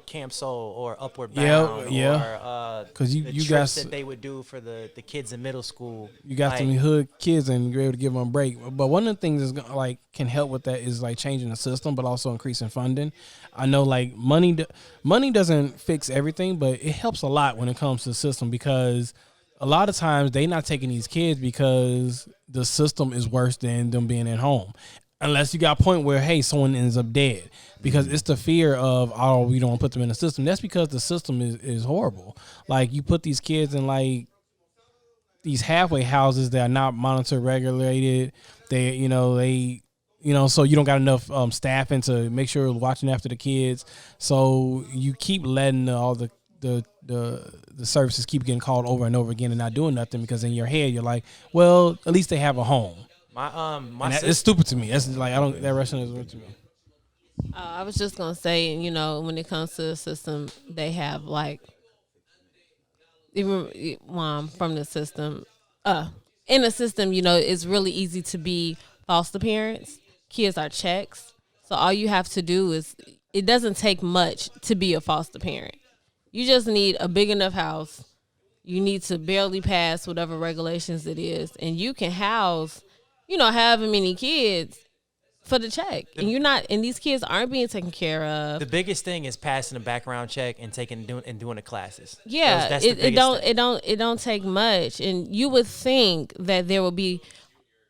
Camp Soul or Upward Bound or 'Cause you the got trips that they would do for the kids in middle school. You got some hood kids and you're able to give them a break. But one of the things that's like can help with that is like changing the system, but also increasing funding. I know like money doesn't fix everything, but it helps a lot when it comes to the system because a lot of times they not taking these kids because the system is worse than them being at home. Unless you got a point where, hey, someone ends up dead. Because it's the fear of, oh, we don't put them in the system. That's because the system is horrible. Like, you put these kids in, like, these halfway houses that are not monitored, regulated. So you don't got enough staffing to make sure you're watching after the kids. So you keep letting all the services keep getting called over and over again and not doing nothing because in your head, you're like, well, at least they have a home. It's stupid to me. That's like that rationale is weird to me. I was just gonna say, when it comes to the system, they have like even from the system. In the system, it's really easy to be foster parents. Kids are checks, so all you have to do is it doesn't take much to be a foster parent. You just need a big enough house. You need to barely pass whatever regulations it is, and you can house however many kids for the check. And these kids aren't being taken care of. The biggest thing is passing a background check and doing the classes. Yeah, that's the it don't take much. And you would think that there would be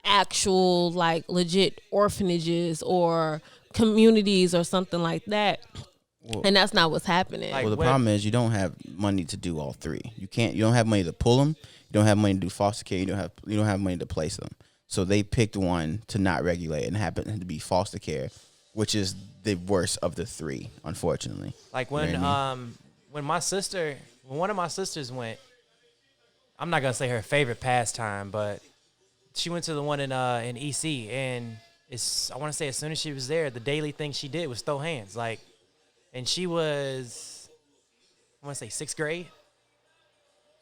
actual like legit orphanages or communities or something like that. And that's not what's happening. Well, the problem is you don't have money to do all three. You don't have money to pull them. You don't have money to do foster care. You don't have money to place them. So they picked one to not regulate and happened to be foster care, which is the worst of the three, unfortunately. Like when one of my sisters went, I'm not gonna say her favorite pastime, but she went to the one in EC, and I want to say as soon as she was there, the daily thing she did was throw hands, and she was, I want to say 6th grade.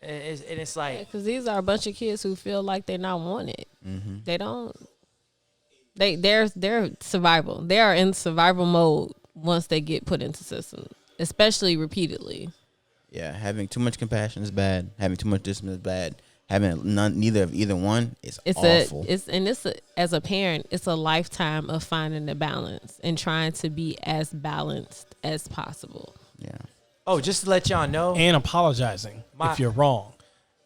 And it's like, because these are a bunch of kids who feel like they're not wanted. Mm-hmm. They don't. They're survival. They are in survival mode once they get put into system, especially repeatedly. Yeah, having too much compassion is bad. Having too much discipline is bad. Having neither of either one is awful. As a parent, it's a lifetime of finding the balance and trying to be as balanced as possible. Yeah. Oh, just to let y'all know. And apologizing if you're wrong.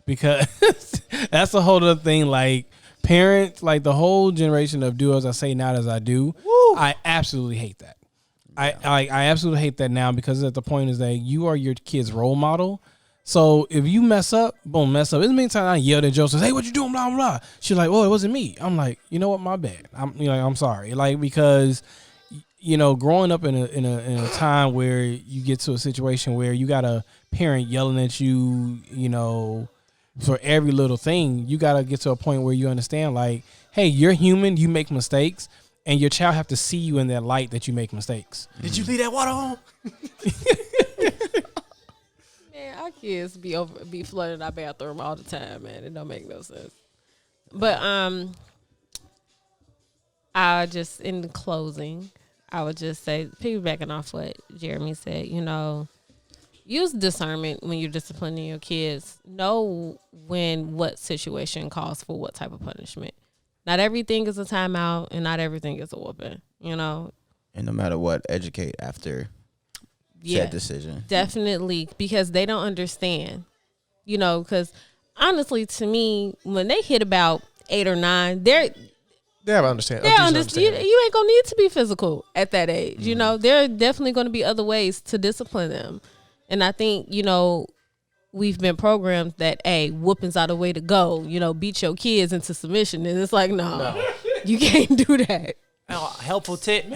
Because that's a whole other thing. Like, parents, like the whole generation of do as I say, not as I do. Woo. I absolutely hate that. Yeah. I absolutely hate that now because at the point is that you are your kid's role model. So if you mess up, boom, mess up. It's many times I yelled at Jo, says, hey, what you doing, blah, blah, blah. She's like, oh, it wasn't me. I'm like, you know what, my bad. I'm sorry. Like, because growing up in a time where you get to a situation where you got a parent yelling at you, for every little thing, you got to get to a point where you understand, like, hey, you're human, you make mistakes, and your child have to see you in that light that you make mistakes. Did you leave that water on? Man, our kids be flooding our bathroom all the time, man. It don't make no sense. But in closing, I would just say, piggybacking off what Jeremy said, use discernment when you're disciplining your kids. Know what situation calls for what type of punishment. Not everything is a timeout, and not everything is a whooping, And no matter what, educate after said decision. Definitely, because they don't understand. Because honestly, to me, when they hit about 8 or 9, they're understand. you ain't gonna need to be physical at that age. You know, there are definitely going to be other ways to discipline them, and I think we've been programmed that whoopings are the way to go. Beat your kids into submission, and it's like no. You can't do that. Helpful tip.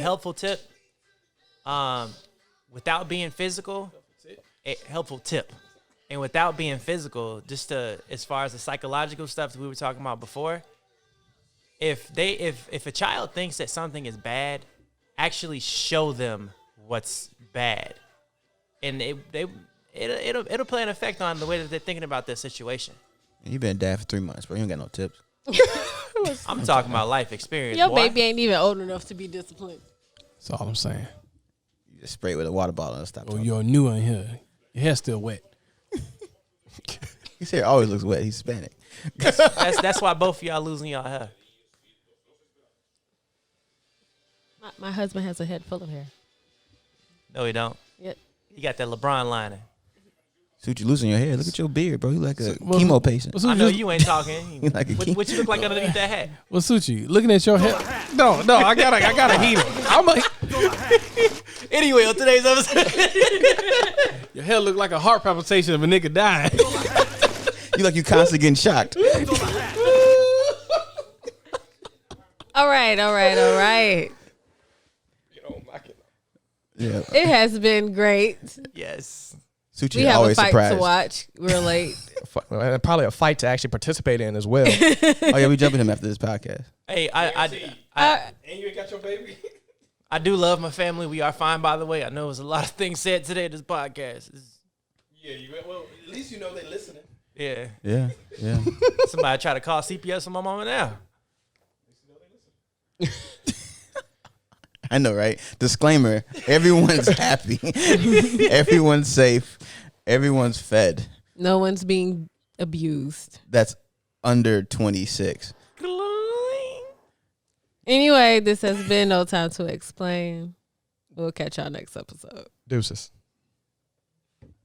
Without being physical, helpful tip. And without being physical, just as far as the psychological stuff that we were talking about before, if a child thinks that something is bad, actually show them what's bad, and it'll play an effect on the way that they're thinking about their situation. You've been a dad for 3 months, bro. You don't got no tips. I'm talking about life experience. Your baby ain't even old enough to be disciplined. That's all I'm saying. You just spray it with a water bottle and stop. Oh, you're new in here. Your hair's still wet. His hair always looks wet. He's Hispanic. That's why both of y'all losing y'all hair. My husband has a head full of hair. No, he don't. Yep. He got that LeBron lining. Suit, you losing your hair. Look at your beard, bro. You like a chemo patient. I know you ain't talking. Like what you look like underneath that hat? Well, Suchi, looking at your hair. No, I gotta heat it. Anyway, on today's episode, your hair look like a heart palpitation of a nigga dying. You like you constantly getting shocked. All right. Yeah. It has been great. Yes. Suchi We have always a fight surprised. to watch. We're late. Probably a fight to actually participate in as well. Oh yeah, we jumping him after this podcast. Hey, and you ain't got your baby. I do love my family. We are fine, by the way. I know there's a lot of things said today in this podcast. Yeah, well, at least you know they're listening. Yeah. Yeah. Somebody try to call CPS on my mama now. I know, right? Disclaimer: everyone's happy, everyone's safe, everyone's fed. No one's being abused. That's under 26. Anyway, this has been No Time to Explain. We'll catch y'all next episode. Deuces.